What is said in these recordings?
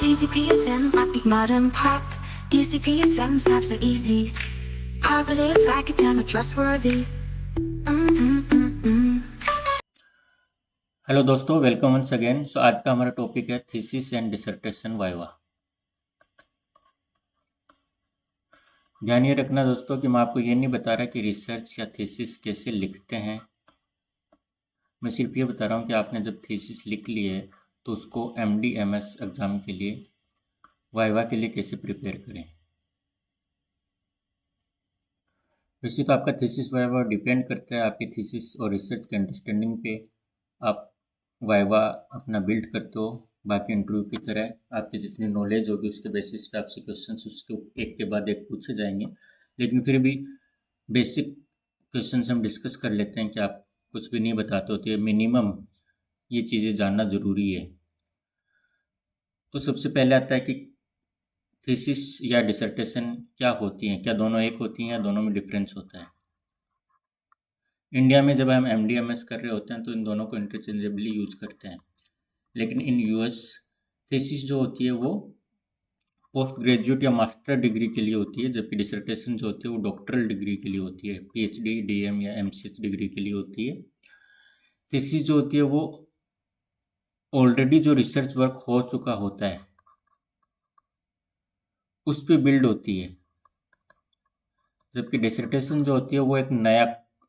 Easy PSM, upbeat modern pop. Easy PSM, snaps are easy. Positive, academic, trustworthy. Hello दोस्तों, welcome once again. सो आज का हमारा topic है thesis and dissertation viva. ध्यान ये रखना दोस्तों कि मैं आपको ये नहीं बता रहा कि रिसर्च या थीसिस कैसे लिखते हैं। मैं सिर्फ ये बता रहा हूँ कि आपने जब थीसिस लिख ली है तो उसको एमडी एमएस एग्ज़ाम के लिए वाइवा के लिए कैसे प्रिपेयर करें। वैसे तो आपका थीसिस वाइवा डिपेंड करता है आपकी थीसिस और रिसर्च के अंडरस्टैंडिंग पे। आप वाइवा अपना बिल्ड करते हो। बाकी इंटरव्यू की तरह आपकी जितनी नॉलेज होगी उसके बेसिस पे आपसे क्वेश्चंस उसके एक के बाद एक पूछे जाएंगे। लेकिन फिर भी बेसिक क्वेश्चंस हम डिस्कस कर लेते हैं कि आप कुछ भी नहीं बताते होते, मिनिमम ये चीज़ें जानना ज़रूरी है। तो सबसे पहले आता है कि थीसिस या डिसर्टेशन क्या होती हैं, क्या दोनों एक होती हैं या दोनों में डिफरेंस होता है। इंडिया में जब हम एम डी एम एस कर रहे होते हैं तो इन दोनों को इंटरचेंजेबली यूज करते हैं। लेकिन इन यूएस थीसिस जो होती है वो पोस्ट ग्रेजुएट या मास्टर डिग्री के लिए होती है, जबकि डिसर्टेशन जो होती है वो डॉक्टरल डिग्री के लिए होती है, पीएचडी डीएम या एमसीएच डिग्री के लिए होती है। थीसिस जो होती है वो ऑलरेडी जो रिसर्च वर्क हो चुका होता है उस पर बिल्ड होती है, जबकि डिसर्टेशन जो होती है वो एक नया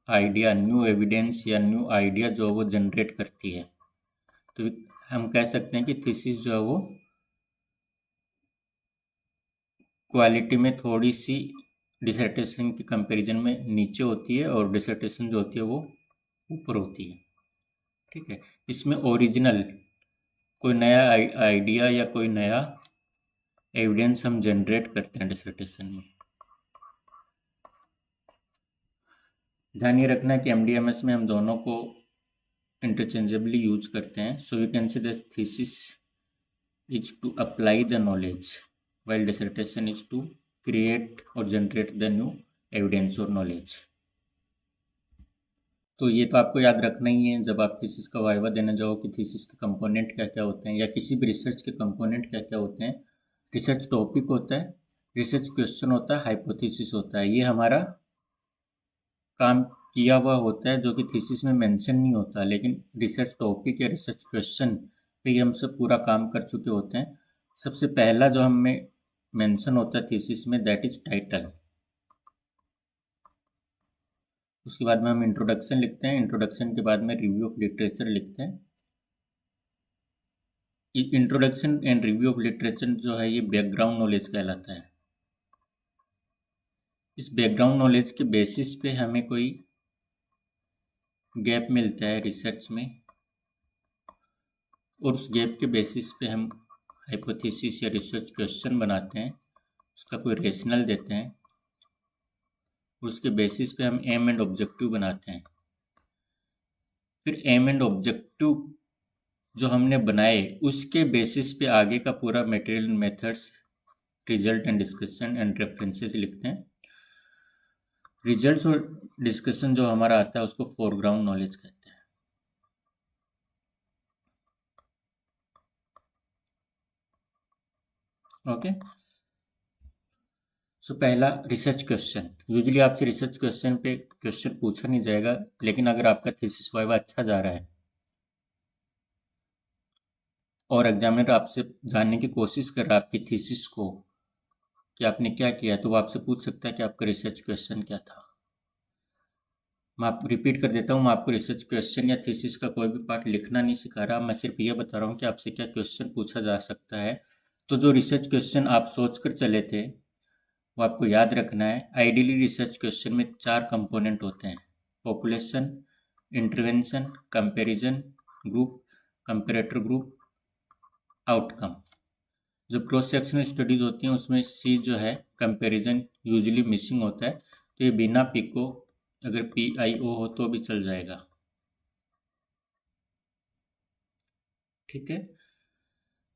आइडिया, न्यू एविडेंस या न्यू आइडिया जो है वो जनरेट करती है। तो हम कह सकते हैं कि थीसिस जो है वो क्वालिटी में थोड़ी सी डिसर्टेशन के कंपैरिजन में नीचे होती है और डिसर्टेशन जो होती है वो ऊपर होती है। ठीक है, इसमें ओरिजिनल कोई नया आइडिया या कोई नया एविडेंस हम जनरेट करते हैं डिसर्टेशन में। ध्यान ये रखना है कि एमडीएमएस में हम दोनों को इंटरचेंजेबली यूज करते हैं। So we can say this thesis is to apply the knowledge while dissertation is to create or generate the new evidence or knowledge। तो ये तो आपको याद रखना ही है जब आप थीसिस का वाइवा देने जाओ कि थीसिस के कंपोनेंट क्या क्या होते हैं या किसी भी रिसर्च के कंपोनेंट क्या क्या होते हैं। रिसर्च टॉपिक होता है, रिसर्च क्वेश्चन होता है, हाइपोथेसिस होता है। ये हमारा काम किया हुआ होता है जो कि थीसिस में मेंशन नहीं होता, लेकिन रिसर्च टॉपिक या रिसर्च क्वेश्चन पे हम सब पूरा काम कर चुके होते हैं। सबसे पहला जो हमें मेंशन होता है थीसिस में दैट इज टाइटल। उसके बाद में हम इंट्रोडक्शन लिखते हैं, इंट्रोडक्शन के बाद में रिव्यू ऑफ लिटरेचर लिखते हैं। Introduction and review of literature जो है ये बैकग्राउंड नॉलेज कहलाता है। इस बैकग्राउंड नॉलेज के बेसिस पे हमें कोई गैप मिलता है रिसर्च में और उस गैप के बेसिस पे हम हाइपोथेसिस या रिसर्च क्वेश्चन बनाते हैं, उसका कोई रेशनल देते हैं, उसके बेसिस पे हम एम एंड ऑब्जेक्टिव बनाते हैं। फिर एम एंड ऑब्जेक्टिव जो हमने बनाए उसके बेसिस पे आगे का पूरा material, methods, result and discussion and references लिखते हैं। रिजल्ट्स और डिस्कशन जो हमारा आता है उसको फोरग्राउंड नॉलेज कहते हैं। ओके, सो पहला रिसर्च क्वेश्चन। यूजुअली आपसे रिसर्च क्वेश्चन पे क्वेश्चन पूछा नहीं जाएगा, लेकिन अगर आपका थीसिस वाइवा अच्छा जा रहा है और एग्जामिनर आपसे जानने की कोशिश कर रहा है आपकी थीसिस को कि आपने क्या किया, तो वो आपसे पूछ सकता है कि आपका रिसर्च क्वेश्चन क्या था। मैं आपको रिपीट कर देता हूँ, मैं आपको रिसर्च क्वेश्चन या थीसिस का कोई भी पार्ट लिखना नहीं सिखा रहा, मैं सिर्फ ये बता रहा हूँ कि आपसे क्या क्वेश्चन पूछा जा सकता है। तो जो रिसर्च क्वेश्चन आप सोच कर चले थे वो आपको याद रखना है। आइडियली रिसर्च क्वेश्चन में 4 कंपोनेंट होते हैं: population, intervention, comparison group, comparator group, outcome. जो क्रॉस सेक्शनल स्टडीज़ होती हैं उसमें सी जो है कंपैरिजन यूजुअली मिसिंग होता है, तो ये बिना पी को अगर PIO हो तो भी चल जाएगा। ठीक है,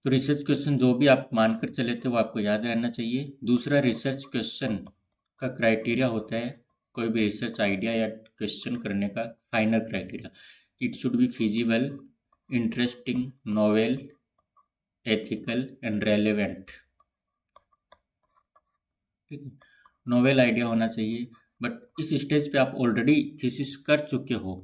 तो रिसर्च क्वेश्चन जो भी आप मानकर चले थे वो आपको याद रहना चाहिए। दूसरा, रिसर्च क्वेश्चन का क्राइटेरिया होता है कोई भी रिसर्च आइडिया या क्वेश्चन करने का final criteria. It should B feasible, interesting, novel ethical and relevant. ठीक है, नोवेल आइडिया होना चाहिए। बट इस स्टेज पे आप ऑलरेडी थीसिस कर चुके हो,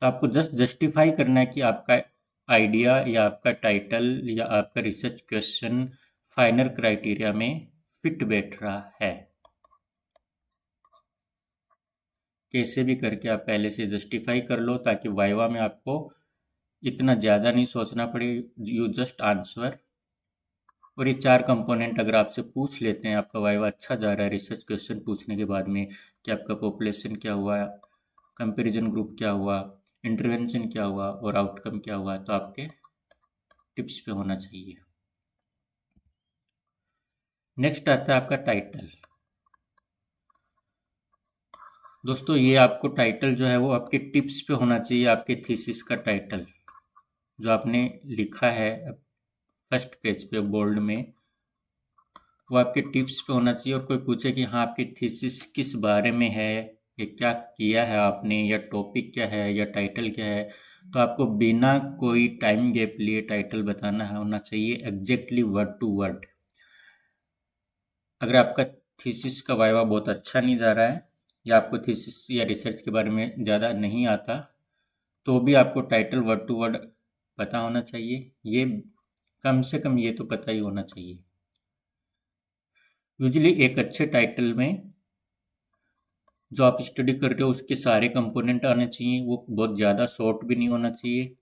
तो आपको जस्ट जस्टिफाई करना है कि आपका आइडिया या आपका टाइटल या आपका रिसर्च क्वेश्चन फाइनल क्राइटेरिया में फिट बैठ रहा है। कैसे भी करके आप पहले से जस्टिफाई कर लो, ताकि वाइवा में आपको इतना ज़्यादा नहीं सोचना पड़े, यू जस्ट आंसर। और ये 4 कंपोनेंट अगर आपसे पूछ लेते हैं, आपका वाइवा अच्छा जा रहा है रिसर्च क्वेश्चन पूछने के बाद में कि आपका पॉपुलेशन क्या हुआ, कंपैरिजन ग्रुप क्या हुआ, इंटरवेंशन क्या हुआ और आउटकम क्या हुआ, तो आपके टिप्स पे होना चाहिए। नेक्स्ट आता है आपका टाइटल। दोस्तों ये आपको टाइटल जो है वो आपके टिप्स पे होना चाहिए। आपके थीसिस का टाइटल जो आपने लिखा है फर्स्ट पेज पे बोल्ड में, वो आपके टिप्स पे होना चाहिए। और कोई पूछे कि हाँ आपकी थीसिस किस बारे में है, ये क्या किया है आपने, या टॉपिक क्या है, या टाइटल क्या है, तो आपको बिना कोई टाइम गैप लिए टाइटल बताना है, होना चाहिए एग्जैक्टली वर्ड टू वर्ड। अगर आपका थीसिस का वाइवा बहुत अच्छा नहीं जा रहा है या आपको थीसिस या रिसर्च के बारे में ज़्यादा नहीं आता, तो भी आपको टाइटल वर्ड टू वर्ड पता होना चाहिए। ये कम से कम ये तो पता ही होना चाहिए। यूजुअली एक अच्छे टाइटल में जो आप स्टडी कर रहे हो उसके सारे कंपोनेंट आने चाहिए। वो बहुत ज़्यादा शॉर्ट भी नहीं होना चाहिए,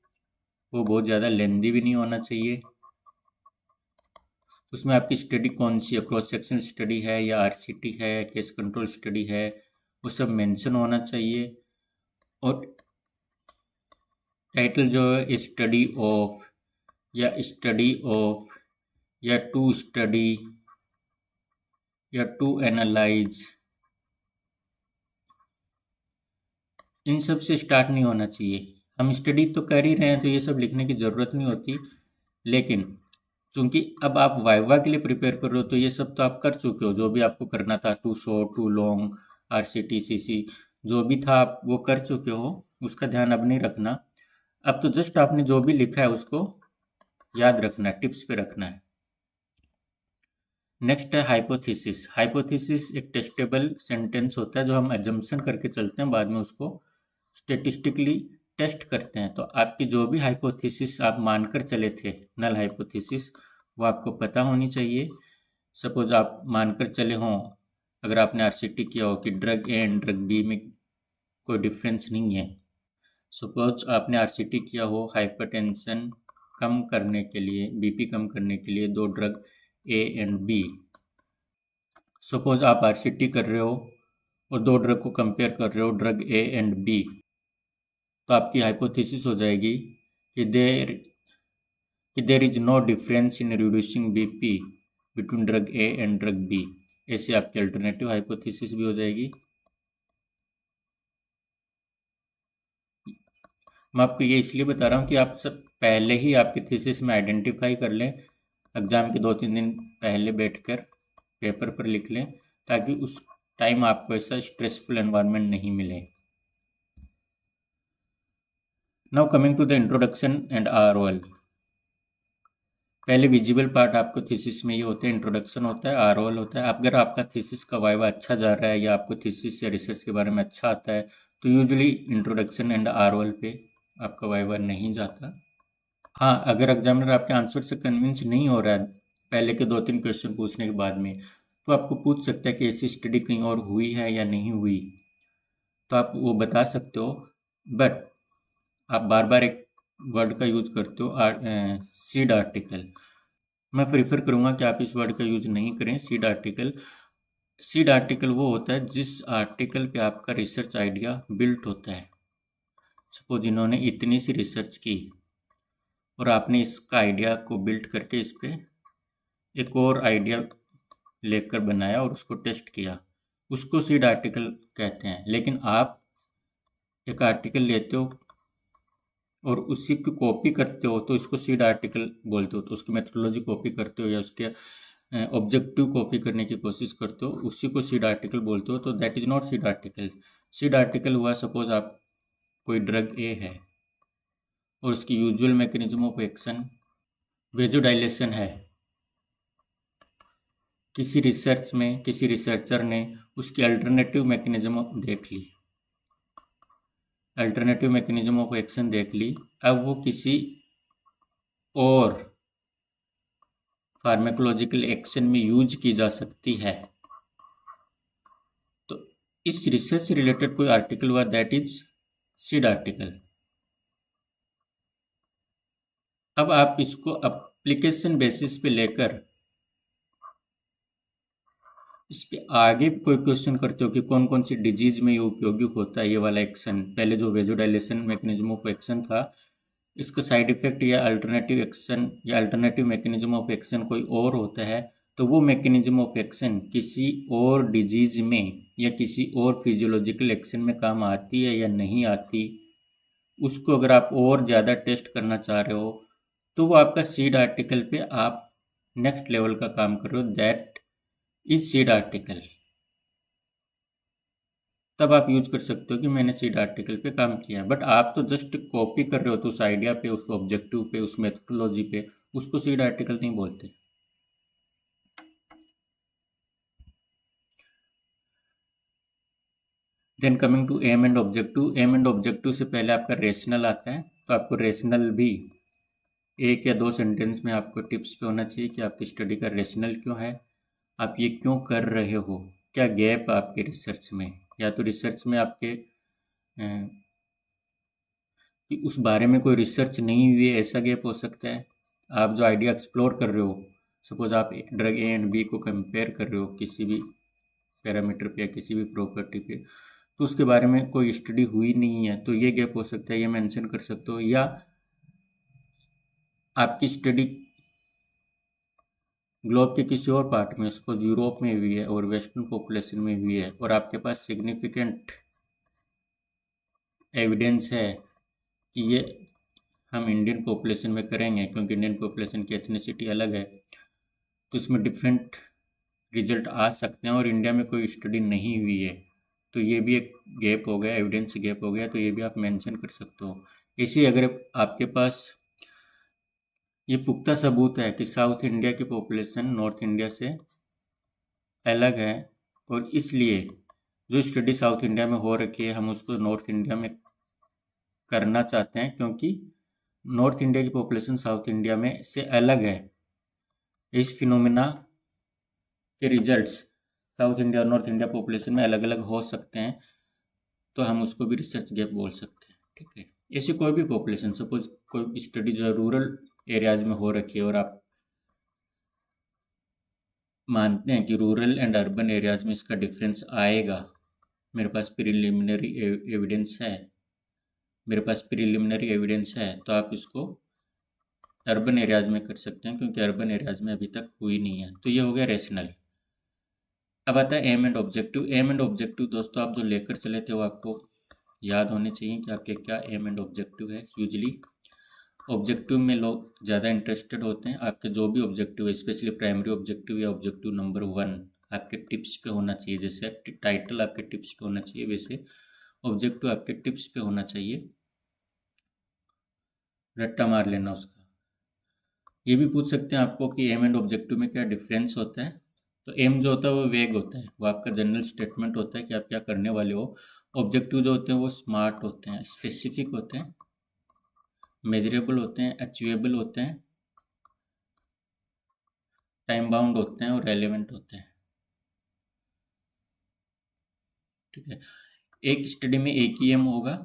वो बहुत ज़्यादा लेंदी भी नहीं होना चाहिए। उसमें आपकी स्टडी कौन सी है, क्रॉस सेक्शन स्टडी है या आरसीटी है, केस कंट्रोल स्टडी है, वो सब मेंशन होना चाहिए। और टाइटल जो है स्टडी ऑफ या टू स्टडी या टू एनालाइज, इन सब से स्टार्ट नहीं होना चाहिए। हम स्टडी तो कर ही रहे हैं तो ये सब लिखने की ज़रूरत नहीं होती, लेकिन चूंकि अब आप वाइवा के लिए प्रिपेयर कर रहे हो तो ये सब तो आप कर चुके हो। जो भी आपको करना था, two short two long RCT CC जो भी था आप वो कर चुके हो, उसका ध्यान अब नहीं रखना। अब तो जस्ट आपने जो भी लिखा है उसको याद रखना है, टिप्स पे रखना है। नेक्स्ट है हाइपोथेसिस। हाइपोथेसिस एक टेस्टेबल सेंटेंस होता है जो हम एजम्पशन करके चलते हैं, बाद में उसको स्टेटिस्टिकली टेस्ट करते हैं। तो आपकी जो भी हाइपोथेसिस आप मानकर चले थे, नल हाइपोथेसिस, वो आपको पता होनी चाहिए। सपोज आप मानकर चले हों, अगर आपने आरसीटी किया हो कि drug A and drug B में कोई डिफरेंस नहीं है। सपोज आपने आरसीटी किया हो हाइपरटेंशन कम करने के लिए, बीपी कम करने के लिए 2 drug A and B. Suppose आप आरसीटी कर रहे हो और 2 ड्रग को कंपेयर कर रहे हो, ड्रग ए एंड बी, तो आपकी हाइपोथेसिस हो जाएगी कि there is no difference in reducing BP between drug A and drug B. ऐसे आपकी अल्टरनेटिव हाइपोथेसिस भी हो जाएगी। मैं आपको ये इसलिए बता रहा हूँ कि आप सब पहले ही आपकी थीसिस में आइडेंटिफाई कर लें, एग्ज़ाम के 2-3 दिन पहले बैठकर पेपर पर लिख लें, ताकि उस टाइम आपको ऐसा स्ट्रेसफुल एनवायरनमेंट नहीं मिले। Now coming to the introduction and ROL. पहले विजिबल पार्ट आपको थीसिस में ये होते हैं, इंट्रोडक्शन होता है, आरओएल होता है। अगर आपका थीसिस का वाइवा अच्छा जा रहा है या आपको थीसिस या रिसर्च के बारे में अच्छा आता है, तो यूजुअली इंट्रोडक्शन एंड आरओएल पे आपका वाइवा नहीं जाता। हाँ, अगर एग्जामिनर आपके आंसर से कन्विंस नहीं हो रहा है पहले के 2-3 क्वेश्चन पूछने के बाद में, तो आपको पूछ सकता है कि ऐसी स्टडी कहीं और हुई है या नहीं हुई, तो आप वो बता सकते हो। बट आप बार बार एक वर्ड का यूज करते हो, सीड आर्टिकल। मैं प्रीफर करूँगा कि आप इस वर्ड का यूज नहीं करें, सीड आर्टिकल। सीड आर्टिकल वो होता है जिस आर्टिकल पे आपका रिसर्च आइडिया बिल्ट होता है। सपोज इन्होंने इतनी सी रिसर्च की और आपने इसका आइडिया को बिल्ड करके इस पे एक और आइडिया लेकर बनाया और उसको टेस्ट किया, उसको सीड आर्टिकल कहते हैं। लेकिन आप एक आर्टिकल लेते हो और उसी की कॉपी करते हो तो इसको सीड आर्टिकल बोलते हो। तो उसकी मेथोडोलॉजी कॉपी करते हो या उसके ऑब्जेक्टिव कॉपी करने की कोशिश करते हो, उसी को सीड आर्टिकल बोलते हो। तो that is not seed article. Seed article हुआ, सपोज आप कोई ड्रग ए है और उसकी usual mechanism of action vasodilation है, किसी रिसर्च में किसी रिसर्चर ने उसकी अल्टरनेटिव मैकेनिज्म देख ली, अल्टरनेटिव मैकेनिज्म ऑफ एक्शन देख ली, अब वो किसी और फार्माकोलॉजिकल एक्शन में यूज की जा सकती है, तो इस रिसर्च से रिलेटेड कोई आर्टिकल हुआ, दैट इज सीड आर्टिकल। अब आप इसको एप्लीकेशन बेसिस पे लेकर इस पे आगे कोई क्वेश्चन करते हो कि कौन कौन सी डिजीज में ये उपयोगी होता है, ये वाला एक्शन, पहले जो वेजोडाइलेशन मैकेनिज्म ऑफ एक्शन था, इसका साइड इफेक्ट या अल्टरनेटिव एक्शन या अल्टरनेटिव मैकेनिज्म ऑफ एक्शन कोई और होता है, तो वो मैकेनिज्म ऑफ एक्शन किसी और डिजीज में या किसी और फिजियोलॉजिकल एक्शन में काम आती है या नहीं आती, उसको अगर आप और ज़्यादा टेस्ट करना चाह रहे हो तो वो आपका सीड आर्टिकल पे आप नेक्स्ट लेवल का काम कर रहे हो, दैट इज सीड आर्टिकल। तब आप यूज कर सकते हो कि मैंने सीड आर्टिकल पे काम किया है, बट आप तो जस्ट कॉपी कर रहे हो तो उस आइडिया पे, उस ऑब्जेक्टिव पे, उस मेथोडोलॉजी पे, उसको सीड आर्टिकल नहीं बोलते। Then coming to aim and objective, aim and objective से पहले आपका रेशनल आता है, तो आपको रेशनल भी 1 या 2 सेंटेंस में आपको टिप्स पे होना चाहिए कि आपकी स्टडी का रेशनल क्यों है, आप ये क्यों कर रहे हो, क्या गैप आपके रिसर्च में, या तो रिसर्च में आपके कि उस बारे में कोई रिसर्च नहीं हुई है, ऐसा गैप हो सकता है। आप जो आइडिया एक्सप्लोर कर रहे हो, सपोज आप ड्रग ए एंड बी को कंपेयर कर रहे हो किसी भी पैरामीटर पे या किसी भी प्रॉपर्टी पे, तो उसके बारे में कोई स्टडी हुई नहीं है, तो ये गैप हो सकता है, ये मेंशन कर सकते हो। या आपकी स्टडी ग्लोब के किसी और पार्ट में, सपोज यूरोप में हुई है और वेस्टर्न पॉपुलेशन में हुई है, और आपके पास सिग्निफिकेंट एविडेंस है कि ये हम इंडियन पॉपुलेशन में करेंगे क्योंकि इंडियन पॉपुलेशन की एथनिसिटी अलग है, तो इसमें डिफरेंट रिजल्ट आ सकते हैं, और इंडिया में कोई स्टडी नहीं हुई है, तो ये भी एक गैप हो गया, एविडेंस गैप हो गया, तो ये भी आप मेंशन कर सकते हो। इसी अगर आपके पास ये पुख्ता सबूत है कि साउथ इंडिया की पॉपुलेशन नॉर्थ इंडिया से अलग है, और इसलिए जो स्टडी साउथ इंडिया में हो रखी है हम उसको नॉर्थ इंडिया में करना चाहते हैं, क्योंकि नॉर्थ इंडिया की पॉपुलेशन साउथ इंडिया में से अलग है, इस फिनोमिना के रिजल्ट्स साउथ इंडिया और नॉर्थ इंडिया पॉपुलेशन में अलग अलग हो सकते हैं, तो हम उसको भी रिसर्च गैप बोल सकते हैं। ठीक है, ऐसी कोई भी पॉपुलेशन, सपोज कोई स्टडी जो है रूरल एरियाज में हो रखी है और आप मानते हैं कि रूरल एंड अर्बन एरियाज में इसका डिफरेंस आएगा, मेरे पास प्रिलिमिनरी एविडेंस है, तो आप इसको अर्बन एरियाज में कर सकते हैं, क्योंकि अर्बन एरियाज में अभी तक हुई नहीं है। तो ये हो गया रेशनल। अब आता है aim and objective. Aim and objective दोस्तों आप जो लेकर चले थे वो आपको याद होने चाहिए कि आपके क्या एम एंड ऑब्जेक्टिव है। यूजली ऑब्जेक्टिव में लोग ज़्यादा इंटरेस्टेड होते हैं, आपके जो भी ऑब्जेक्टिव है, स्पेशली प्राइमरी ऑब्जेक्टिव या ऑब्जेक्टिव नंबर 1 आपके टिप्स पे होना चाहिए। जैसे टाइटल आपके टिप्स पे होना चाहिए, वैसे ऑब्जेक्टिव आपके टिप्स पे होना चाहिए, रट्टा मार लेना उसका। ये भी पूछ सकते हैं आपको कि एम एंड ऑब्जेक्टिव में क्या डिफरेंस होता है। तो एम जो होता है वो वेग होता है, वो आपका जनरल स्टेटमेंट होता है कि आप क्या करने वाले हो। ऑब्जेक्टिव जो होते हैं वो स्मार्ट होते हैं, स्पेसिफिक होते हैं, मेजरेबल होते हैं, अचीवेबल होते हैं, टाइम बाउंड होते हैं और रेलेवेंट होते हैं। ठीक है, एक स्टडी में एक ही एम होगा,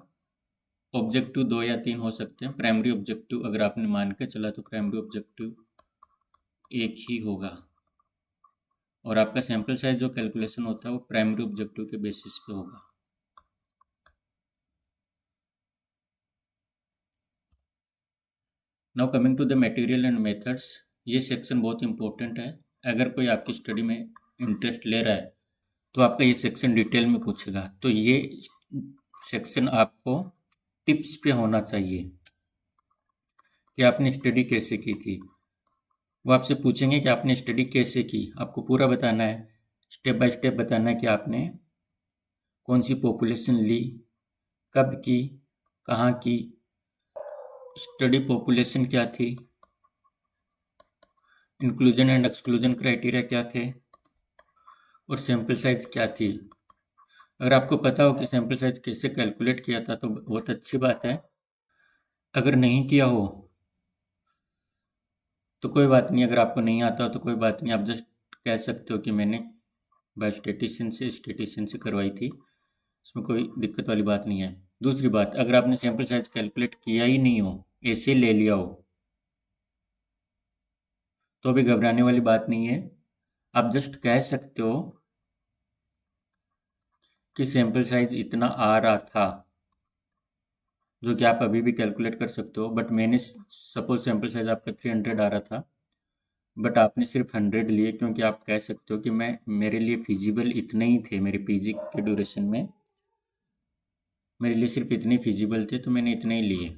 ऑब्जेक्टिव 2 या 3 हो सकते हैं। प्राइमरी ऑब्जेक्टिव अगर आपने मान के चला तो प्राइमरी ऑब्जेक्टिव एक ही होगा, और आपका सैंपल साइज जो कैलकुलेशन होता है वो प्राइमरी ऑब्जेक्टिव के बेसिस पे होगा। Now coming to the material and methods, ये सेक्शन बहुत इंपॉर्टेंट है। अगर कोई आपकी स्टडी में इंटरेस्ट ले रहा है तो आपका ये सेक्शन डिटेल में पूछेगा, तो ये सेक्शन आपको टिप्स पे होना चाहिए कि आपने स्टडी कैसे की थी। वो आपसे पूछेंगे कि आपने स्टडी कैसे की, आपको पूरा बताना है, स्टेप बाय स्टेप बताना है कि आपने कौन सी पॉपुलेशन ली, कब की, कहाँ की, स्टडी पॉपुलेशन क्या थी, इंक्लूजन एंड एक्सक्लूजन क्राइटेरिया क्या थे और सैम्पल साइज क्या थी। अगर आपको पता हो कि सैम्पल साइज कैसे कैलकुलेट किया था तो बहुत अच्छी बात है। अगर नहीं किया हो तो कोई बात नहीं, अगर आपको नहीं आता हो तो कोई बात नहीं, आप जस्ट कह सकते हो कि मैंने स्टेटिशियन से करवाई थी, इसमें कोई दिक्कत वाली बात नहीं है। दूसरी बात, अगर आपने सैम्पल साइज कैलकुलेट किया ही नहीं हो, ऐसे ले लिया हो, तो भी घबराने वाली बात नहीं है। आप जस्ट कह सकते हो कि सैम्पल साइज इतना आ रहा था, जो कि आप अभी भी कैलकुलेट कर सकते हो। बट मैंने सपोज सैम्पल साइज आपका 300 आ रहा था, बट आपने सिर्फ 100 लिए, क्योंकि आप कह सकते हो कि मैं मेरे लिए फिजिबल इतने ही थे, मेरे पीजी के ड्यूरेशन में मेरे लिए सिर्फ इतने फिजिबल थे, तो मैंने इतने ही लिए।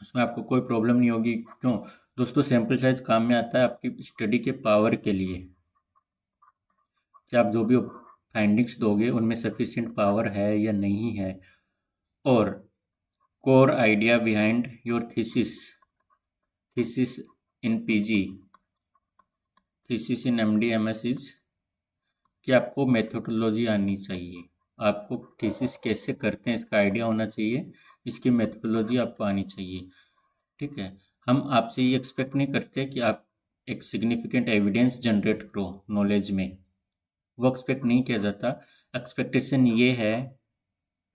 उसमें आपको कोई प्रॉब्लम नहीं होगी। क्यों दोस्तों, सैम्पल साइज काम में आता है आपकी स्टडी के पावर के लिए, कि आप जो भी फाइंडिंग्स दोगे उनमें सफिशिएंट पावर है या नहीं है। और core idea behind your thesis in PG, thesis in MD MS is कि आपको मेथोडोलॉजी आनी चाहिए। आपको थीसिस कैसे करते हैं इसका आइडिया होना चाहिए, इसकी मेथोडोलॉजी आपको आनी चाहिए। ठीक है, हम आपसे ये एक्सपेक्ट नहीं करते कि आप एक सिग्निफिकेंट एविडेंस जनरेट करो नॉलेज में, वो एक्सपेक्ट नहीं किया जाता। एक्सपेक्टेशन ये है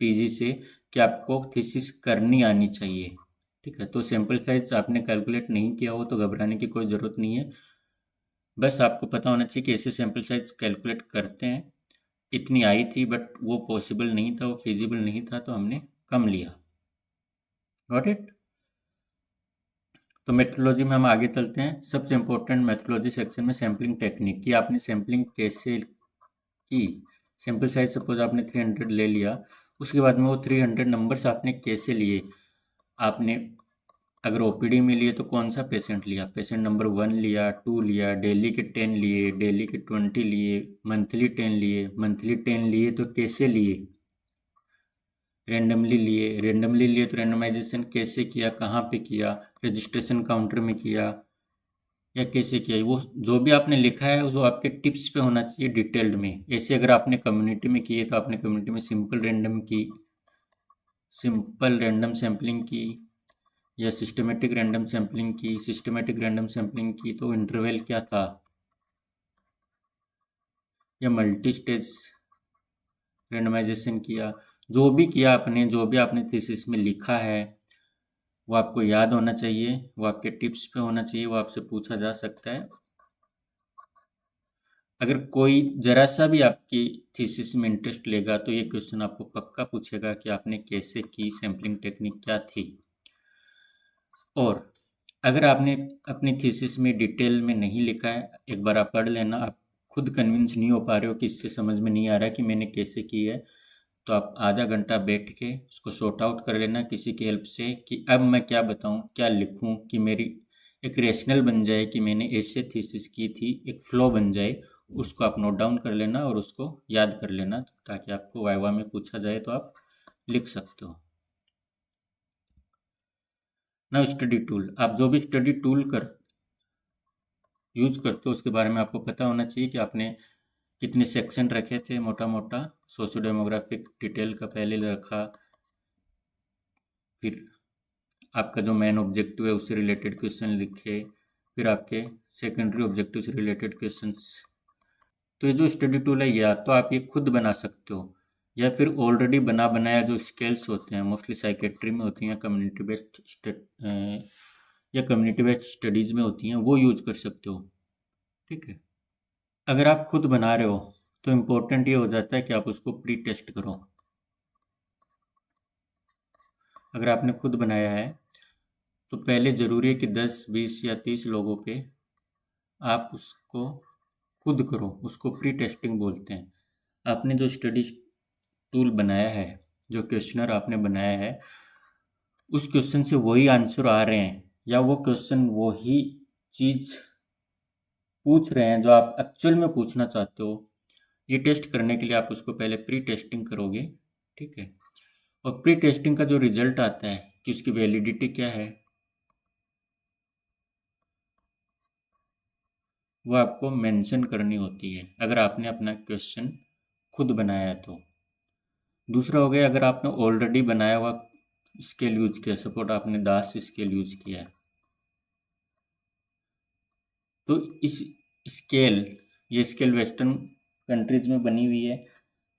पीजी से कि आपको थीसिस करनी आनी चाहिए। ठीक है, तो सैम्पल साइज आपने कैलकुलेट नहीं किया हो तो घबराने की कोई ज़रूरत नहीं है। बस आपको पता होना चाहिए कि ऐसे सैम्पल साइज कैलकुलेट करते हैं। इतनी आई थी बट वो पॉसिबल नहीं था, वो फिजिबल नहीं था, तो हमने कम लिया। Got it. तो मेथोडोलॉजी में हम आगे चलते हैं। सबसे इम्पोर्टेंट मेथोडोलॉजी सेक्शन में सैम्पलिंग टेक्निक की, आपने सैम्पलिंग कैसे की। सैम्पल साइज सपोज आपने 300 ले लिया, उसके बाद में वो 300 नंबर्स आपने कैसे लिए। आपने अगर ओपीडी में लिए तो कौन सा पेशेंट लिया, पेशेंट नंबर 1 लिया, 2 लिया, डेली के 10 लिए, डेली के 20 लिए, मंथली 10 लिए, मंथली 10 लिए तो कैसे लिए, रेंडमली लिए तो रेंडमाइजेशन कैसे किया, कहाँ पे किया, रजिस्ट्रेशन काउंटर में किया या कैसे किया। वो जो भी आपने लिखा है वो आपके टिप्स पे होना चाहिए डिटेल्ड में। ऐसे अगर आपने कम्युनिटी में किए तो आपने कम्युनिटी में सिंपल रैंडम सैम्पलिंग की, या सिस्टमेटिक रैंडम सैम्पलिंग की। सिस्टमेटिक रैंडम सैम्पलिंग की तो इंटरवल क्या था, या मल्टी स्टेज रैंडमाइजेशन किया। जो भी किया आपने, जो भी आपने थीसिस में लिखा है वो आपको याद होना चाहिए, वो आपके टिप्स पे होना चाहिए, वो आपसे पूछा जा सकता है। अगर कोई जरा सा भी आपकी थीसिस में इंटरेस्ट लेगा तो ये क्वेश्चन आपको पक्का पूछेगा कि आपने कैसे की, सैम्पलिंग टेक्निक क्या थी। और अगर आपने अपनी थीसिस में डिटेल में नहीं लिखा है, एक बार आप पढ़ लेना। आप खुद कन्विंस नहीं हो पा रहे हो कि इससे समझ में नहीं आ रहा कि मैंने कैसे की है, तो आप आधा घंटा बैठ के उसको सॉर्ट आउट कर लेना किसी की हेल्प से, कि अब मैं क्या बताऊं, क्या लिखूं, कि मेरी एक रेशनल बन जाए कि मैंने ऐसे थीसिस की थी, एक फ्लो बन जाए। उसको आप नोट डाउन कर लेना और उसको याद कर लेना, ताकि आपको वाइवा में पूछा जाए तो आप लिख सकते हो। ना स्टडी टूल, आप जो भी स्टडी टूल यूज करते हो उसके बारे में आपको पता होना चाहिए कि आपने कितने सेक्शन रखे थे। मोटा मोटा सोशो डेमोग्राफिक डिटेल का पहले रखा, फिर आपका जो मेन ऑब्जेक्टिव है उससे रिलेटेड क्वेश्चन लिखे, फिर आपके सेकेंडरी ऑब्जेक्टिव से रिलेटेड क्वेश्चंस। तो ये जो स्टडी टूल है, या तो आप ये खुद बना सकते हो, या फिर ऑलरेडी बना बनाया जो स्केल्स होते हैं, मोस्टली साइकेट्री में होती हैं, कम्युनिटी बेस्ड स्टडीज़ में होती हैं, वो यूज कर सकते हो। ठीक है, अगर आप खुद बना रहे हो तो इम्पोर्टेंट ये हो जाता है कि आप उसको प्री टेस्ट करो। अगर आपने खुद बनाया है तो पहले ज़रूरी है कि 10, 20 या 30 लोगों पे आप उसको खुद करो, उसको प्री टेस्टिंग बोलते हैं। आपने जो स्टडी टूल बनाया है, जो क्वेश्चनर आपने बनाया है, उस क्वेश्चन से वही आंसर आ रहे हैं, या वो क्वेश्चन वही चीज़ पूछ रहे हैं जो आप एक्चुअल में पूछना चाहते हो। ये टेस्ट करने के लिए आप उसको पहले प्री टेस्टिंग करोगे। ठीक है, और प्री टेस्टिंग का जो रिजल्ट आता है कि उसकी वैलिडिटी क्या है, वो आपको मेंशन करनी होती है अगर आपने अपना क्वेश्चन खुद बनाया है तो। दूसरा हो गया अगर आपने ऑलरेडी बनाया हुआ स्केल यूज किया, सपोर्ट आपने दास स्केल यूज किया है, तो इस स्केल, ये स्केल वेस्टर्न कंट्रीज में बनी हुई है,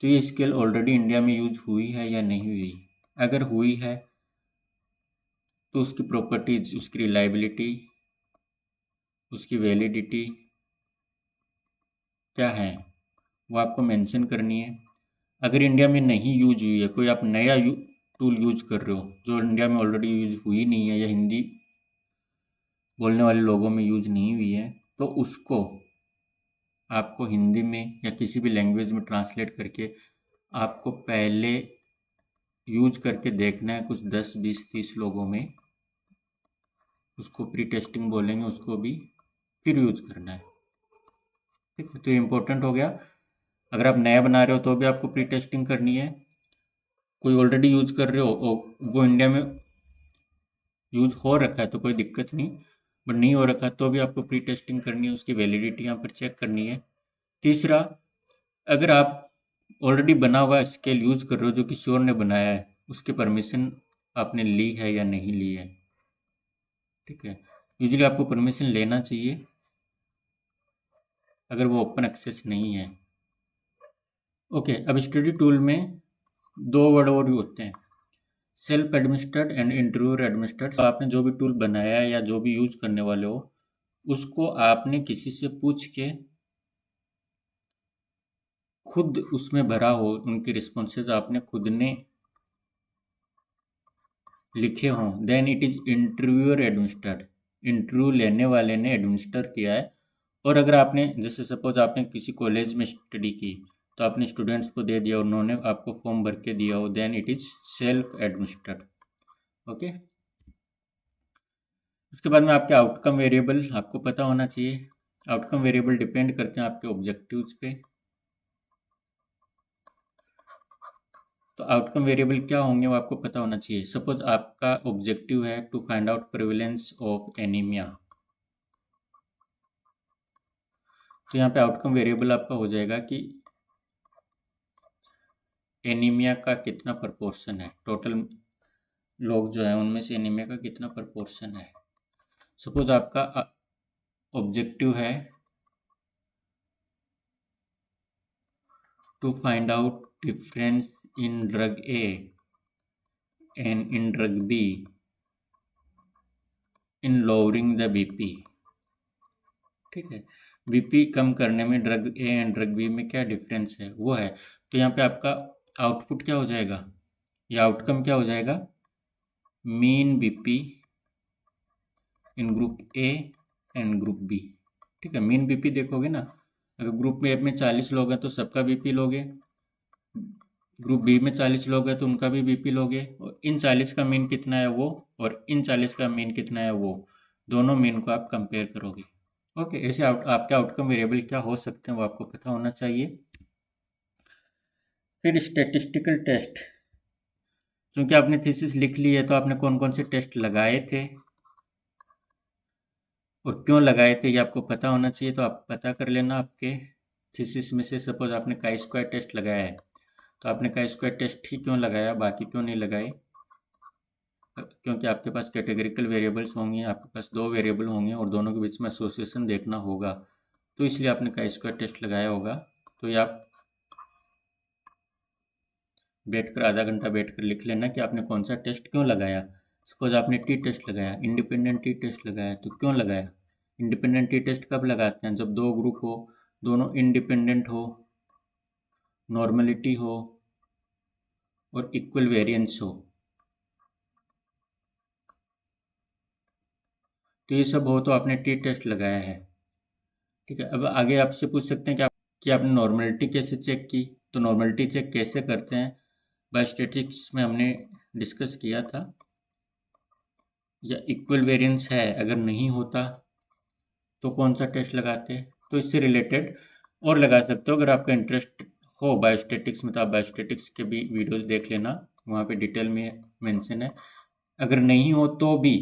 तो ये स्केल ऑलरेडी इंडिया में यूज हुई है या नहीं हुई। अगर हुई है तो उसकी प्रॉपर्टीज, उसकी रिलायबिलिटी, उसकी वैलिडिटी क्या है वो आपको मेंशन करनी है। अगर इंडिया में नहीं यूज हुई है, कोई आप नया टूल यूज कर रहे हो जो इंडिया में ऑलरेडी यूज हुई नहीं है या हिंदी बोलने वाले लोगों में यूज नहीं हुई है, तो उसको आपको हिंदी में या किसी भी लैंग्वेज में ट्रांसलेट करके आपको पहले यूज करके देखना है कुछ 10, 20, 30 लोगों में, उसको प्री टेस्टिंग बोलेंगे उसको भी, फिर यूज करना है। ठीक है, तो ये इम्पोर्टेंट हो गया। अगर आप नया बना रहे हो तो भी आपको प्री टेस्टिंग करनी है, कोई ऑलरेडी यूज कर रहे हो और वो इंडिया में यूज हो रखा है तो कोई दिक्कत नहीं, बट नहीं हो रखा तो भी आपको प्री टेस्टिंग करनी है, उसकी वैलिडिटी यहाँ पर चेक करनी है। तीसरा, अगर आप ऑलरेडी बना हुआ स्केल यूज कर रहे हो जो किसी और ने बनाया है, उसकी परमिशन आपने ली है या नहीं ली है। ठीक है, यूजुअली आपको परमिशन लेना चाहिए अगर वो ओपन एक्सेस नहीं है। ओके, अब स्टडी टूल में 2 वर्ड और होते हैं, self administered and interviewer administered. तो आपने जो भी टूल बनाया है या जो भी यूज करने वाले हो, उसको आपने किसी से पूछ के खुद उसमें भरा हो, उनकी रिस्पॉन्सेज आपने खुद ने लिखे हों, then it is interviewer administered. Interview लेने वाले ने एडमिनिस्टर किया है। और अगर आपने, जैसे सपोज आपने किसी कॉलेज में स्टडी की तो आपने स्टूडेंट्स को दे दिया, उन्होंने आपको फॉर्म भर के दिया हो, then it is self administered. Okay, उसके बाद में आपके आउटकम वेरिएबल आपको पता होना चाहिए। आउटकम वेरिएबल डिपेंड करते हैं आपके ऑब्जेक्टिव्स पे। तो आउटकम वेरिएबल क्या होंगे वो आपको पता होना चाहिए। सपोज आपका ऑब्जेक्टिव है to find out prevalence of anaemia, तो यहाँ पे आउटकम वेरिएबल आपका हो जाएगा कि एनीमिया का कितना प्रपोर्शन है, टोटल लोग जो है उनमें से एनीमिया का कितना प्रपोर्शन है। सपोज आपका ऑब्जेक्टिव है to find out difference in drug A and in drug B in lowering the BP. ठीक है, बीपी कम करने में drug A and drug B में क्या डिफरेंस है वो है। तो यहाँ पे आपका आउटपुट क्या हो जाएगा, या आउटकम क्या हो जाएगा, mean BP in group A and group B. ठीक है, मीन बीपी देखोगे ना, अगर ग्रुप में 40 लोग हैं तो सबका बीपी लोगे, ग्रुप बी में 40 लोग हैं तो उनका भी बीपी लोगे, और इन 40 का मीन कितना है वो, और इन 40 का मीन कितना है वो, दोनों मीन को आप कंपेयर करोगे। ओके, ऐसे आपके आउटकम वेरिएबल क्या हो सकते हैं वो आपको पता होना चाहिए। फिर स्टैटिस्टिकल टेस्ट, क्योंकि आपने थीसिस लिख ली है तो आपने कौन कौन से टेस्ट लगाए थे और क्यों लगाए थे ये आपको पता होना चाहिए। तो आप पता कर लेना आपके थीसिस में से। सपोज आपने काई स्क्वायर टेस्ट लगाया है तो आपने काई स्क्वायर टेस्ट ही क्यों लगाया, बाकी क्यों नहीं लगाए, क्योंकि आपके पास कैटेगरिकल वेरिएबल्स होंगे, आपके पास 2 वेरिएबल होंगे और दोनों के बीच में एसोसिएशन देखना होगा, तो इसलिए आपने काई स्क्वायर टेस्ट लगाया होगा। तो ये आप बैठकर आधा घंटा बैठकर लिख लेना कि आपने कौन सा टेस्ट क्यों लगाया। सपोज आपने टी टेस्ट लगाया, इंडिपेंडेंट टी टेस्ट लगाया, तो क्यों लगाया। इंडिपेंडेंट टी टेस्ट कब लगाते हैं, जब 2 ग्रुप हो, दोनों इंडिपेंडेंट हो, नॉर्मलिटी हो और इक्वल वेरिएंस हो। तो ये सब हो तो आपने टी टेस्ट लगाया है। ठीक है, अब आगे आपसे पूछ सकते हैं कि आपने नॉर्मलिटी कैसे चेक की। तो नॉर्मलिटी चेक कैसे करते हैं, बायोस्टैटिक्स में हमने डिस्कस किया था। या इक्वल वेरिएंस है, अगर नहीं होता तो कौन सा टेस्ट लगाते हैं। तो इससे रिलेटेड और लगा सकते हो, अगर आपका इंटरेस्ट हो बायोस्टैटिक्स में तो आप बायोस्टैटिक्स के भी वीडियोस देख लेना, वहाँ पे डिटेल में मेंशन है। अगर नहीं हो तो भी,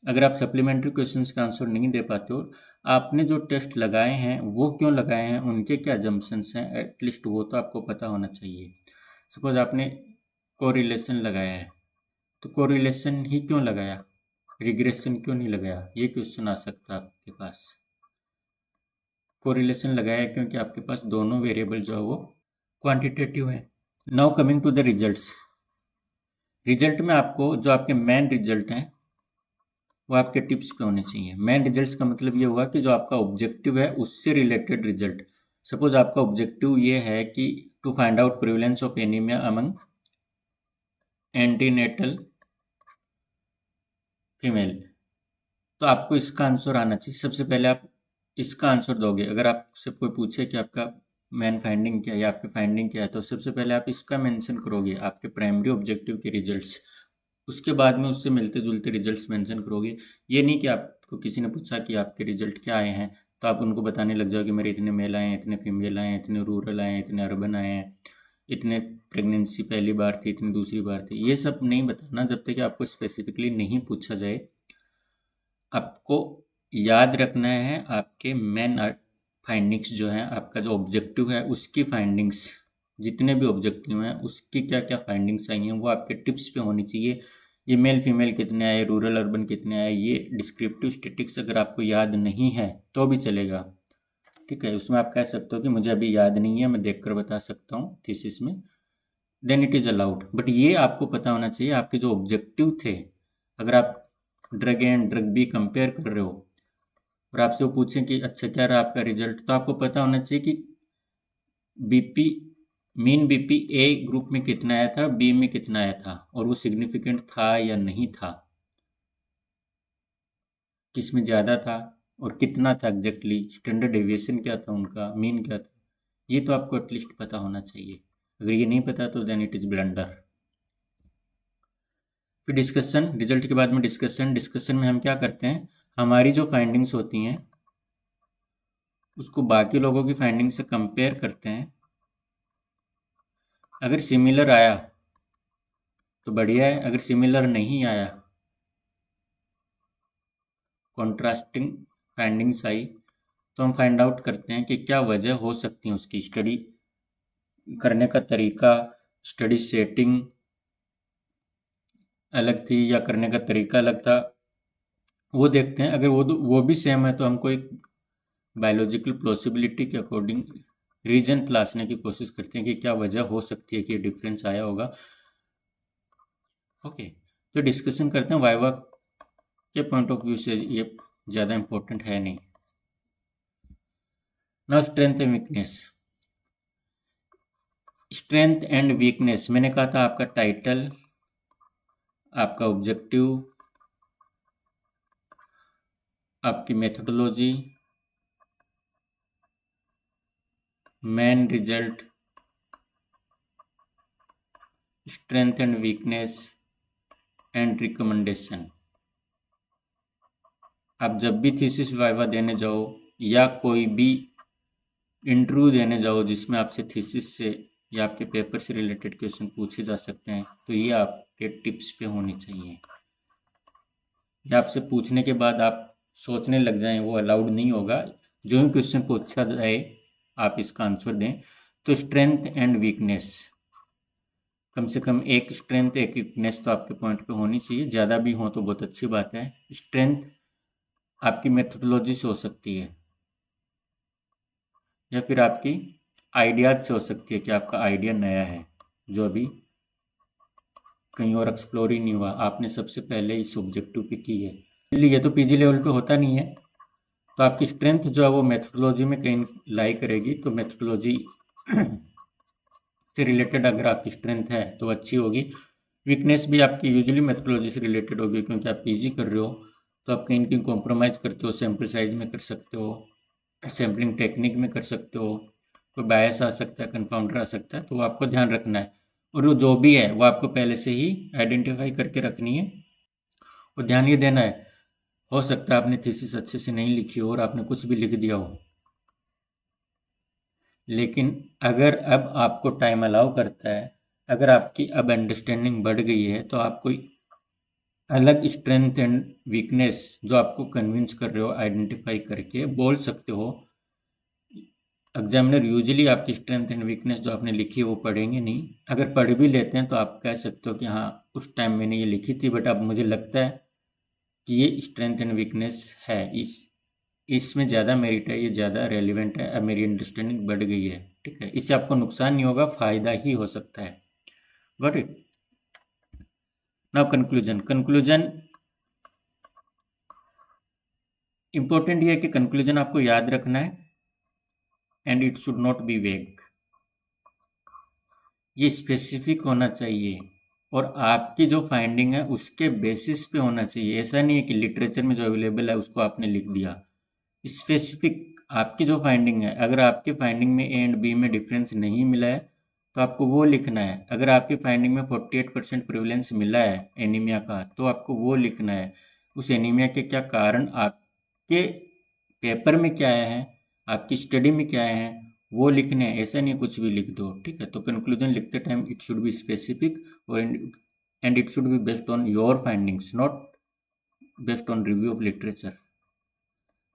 अगर आप सप्लीमेंट्री क्वेश्चंस का आंसर नहीं दे पाते हो आपने जो टेस्ट लगाए हैं वो क्यों लगाए हैं, उनके क्या जम्पशंस हैं, एटलीस्ट वो तो आपको पता होना चाहिए। सपोज आपने कोरिलेशन लगाया है, तो कोरिलेशन ही क्यों लगाया, रिग्रेशन क्यों नहीं लगाया, ये क्वेश्चन आ सकता है आपके पास। कोरिलेशन लगाया क्योंकि आपके पास दोनों वेरिएबल जो है वो क्वांटिटेटिव है। Now coming to the results. Result में आपको जो आपके मेन रिजल्ट हैं वो आपके टिप्स पे होने चाहिए। मेन रिजल्ट्स का मतलब ये हुआ कि जो आपका ऑब्जेक्टिव है उससे रिलेटेड रिजल्ट। सपोज आपका ऑब्जेक्टिव ये है कि to find out prevalence of anaemia among antenatal female, तो आपको इसका आंसर आना चाहिए। सबसे पहले आप इसका आंसर दोगे। अगर आपसे कोई पूछे कि आपका मेन फाइंडिंग क्या है या आपकी फाइंडिंग क्या है, तो सबसे पहले आप इसका मेंशन करोगे, आपके प्राइमरी ऑब्जेक्टिव के रिजल्ट्स। उसके बाद में उससे मिलते जुलते रिजल्ट्स मेंशन करोगे। ये नहीं कि आपको किसी ने पूछा कि आपके रिजल्ट क्या आए हैं तो आप उनको बताने लग जाओ कि मेरे इतने मेल आए हैं, इतने फीमेल आए हैं, इतने रूरल आए हैं, इतने अर्बन आए हैं, इतने प्रेगनेंसी पहली बार थी, इतनी दूसरी बार थी। ये सब नहीं बताना जब तक कि आपको स्पेसिफिकली नहीं पूछा जाए। आपको याद रखना है आपके मेन फाइंडिंग्स जो है, आपका जो ऑब्जेक्टिव है उसकी फाइंडिंग्स, जितने भी ऑब्जेक्टिव हैं उसकी क्या क्या फाइंडिंग्स आई हैं वो आपके टिप्स पे होनी चाहिए। ये मेल फीमेल कितने आए, रूरल अर्बन कितने आए, ये डिस्क्रिप्टिव स्टैटिस्टिक्स अगर आपको याद नहीं है तो भी चलेगा, ठीक है। उसमें आप कह सकते हो कि मुझे अभी याद नहीं है, मैं देखकर बता सकता हूँ थीसिस में, then it is allowed. But ये आपको पता होना चाहिए आपके जो ऑब्जेक्टिव थे। अगर आप drug A and drug B compare कर रहे हो और आपसे वो पूछें कि अच्छा क्या रहा आपका रिजल्ट, तो आपको पता होना चाहिए कि बीपी, मीन बीपी ए ग्रुप में कितना आया था, बी में कितना आया था, और वो सिग्निफिकेंट था या नहीं था, किस में ज़्यादा था और कितना था एग्जैक्टली, स्टैंडर्ड डेविएशन क्या था उनका, मीन क्या था, ये तो आपको एटलीस्ट पता होना चाहिए। अगर ये नहीं पता तो देन इट इज़ ब्लंडर। फिर डिस्कशन, रिजल्ट के बाद में डिस्कशन। डिस्कशन में हम क्या करते हैं, हमारी जो फाइंडिंग्स होती हैं उसको बाकी लोगों की फाइंडिंग से कंपेयर करते हैं। अगर सिमिलर आया तो बढ़िया है, अगर सिमिलर नहीं आया, कॉन्ट्रास्टिंग फाइंडिंग्स आई, तो हम फाइंड आउट करते हैं कि क्या वजह हो सकती है, उसकी स्टडी करने का तरीका, स्टडी सेटिंग अलग थी या करने का तरीका अलग था, वो देखते हैं। अगर वो भी सेम है तो हमको एक बायोलॉजिकल प्लॉसिबिलिटी के अकॉर्डिंग रीजन तलाशने की कोशिश करते हैं कि क्या वजह हो सकती है कि ये डिफरेंस आया होगा। ओके, तो डिस्कशन करते हैं। वाइवा के पॉइंट ऑफ व्यू से ये ज़्यादा इम्पोर्टेंट है नहीं। Now strength and weakness. Strength and weakness मैंने कहा था आपका टाइटल, आपका ऑब्जेक्टिव, आपकी methodology, main result, strength and weakness and recommendation. आप जब भी थीसिस वाइवा देने जाओ या कोई भी इंटरव्यू देने जाओ जिसमें आपसे थीसिस से या आपके पेपर से रिलेटेड क्वेश्चन पूछे जा सकते हैं, तो ये आपके टिप्स पे होनी चाहिए। या आपसे पूछने के बाद आप सोचने लग जाएं, वो अलाउड नहीं होगा। जो ही क्वेश्चन पूछा जाए आप इसका आंसर दें। तो स्ट्रेंथ एंड वीकनेस, कम से कम एक स्ट्रेंथ एक वीकनेस तो आपके पॉइंट पे होनी चाहिए। ज़्यादा भी हो तो बहुत अच्छी बात है। स्ट्रेंथ आपकी मेथोडोलॉजी से हो सकती है या फिर आपकी आइडियाज से हो सकती है कि आपका आइडिया नया है जो अभी कहीं और एक्सप्लोर ही नहीं हुआ, आपने सबसे पहले इस ऑब्जेक्टिव पे की है, इसलिए ये तो पीजी लेवल पे होता नहीं है। तो आपकी स्ट्रेंथ जो है वो मेथोडोलॉजी में कहीं लाई करेगी। तो मेथोडोलॉजी से रिलेटेड अगर आपकी स्ट्रेंथ है तो अच्छी होगी। वीकनेस भी आपकी यूजुअली मेथोडोलॉजी से रिलेटेड होगी क्योंकि आप पीजी कर रहे हो, तो आप कहीं कहीं कॉम्प्रोमाइज़ करते हो, सैम्पल साइज में कर सकते हो, सैम्पलिंग टेक्निक में कर सकते हो, कोई बायस आ सकता है, कन्फाउंडर आ सकता है, तो वो आपको ध्यान रखना है। और वो जो भी है वो आपको पहले से ही आइडेंटिफाई करके रखनी है। और ध्यान ये देना है, हो सकता है आपने थीसिस अच्छे से नहीं लिखी हो और आपने कुछ भी लिख दिया हो, लेकिन अगर अब आपको टाइम अलाउ करता है, अगर आपकी अब अंडरस्टैंडिंग बढ़ गई है, तो आप कोई अलग स्ट्रेंथ एंड वीकनेस जो आपको कन्विंस कर रहे हो आइडेंटिफाई करके बोल सकते हो। एग्जामिनर यूजुअली आपकी स्ट्रेंथ एंड वीकनेस जो आपने लिखी है वो पढ़ेंगे नहीं। अगर पढ़ भी लेते हैं तो आप कह सकते हो कि हाँ उस टाइम मैंने ये लिखी थी, बट अब मुझे लगता है कि ये स्ट्रेंथ एंड वीकनेस है, इसमें ज़्यादा मेरिट है, ये ज़्यादा रेलिवेंट है, अब मेरी अंडरस्टैंडिंग बढ़ गई है। ठीक है, इससे आपको नुकसान नहीं होगा, फ़ायदा ही हो सकता है। Got it. Now conclusion important ये है कि कंक्लूजन आपको याद रखना है and it should not be वेग। ये स्पेसिफिक होना चाहिए और आपकी जो फाइंडिंग है उसके बेसिस पे होना चाहिए। ऐसा नहीं है कि लिटरेचर में जो अवेलेबल है उसको आपने लिख दिया। स्पेसिफिक आपकी जो फाइंडिंग है, अगर आपकी फाइंडिंग में ए एंड बी में डिफरेंस नहीं मिला है तो आपको वो लिखना है। अगर आपकी फाइंडिंग में 48% प्रिवलेंस मिला है एनीमिया का तो आपको वो लिखना है। उस एनीमिया के क्या कारण आपके पेपर में क्या आया है, आपकी स्टडी में क्या आया है, वो लिखने हैं। ऐसा नहीं कुछ भी लिख दो। ठीक है, तो कंक्लूजन लिखते time it should be specific और and it should be based on your findings, not based on review of literature.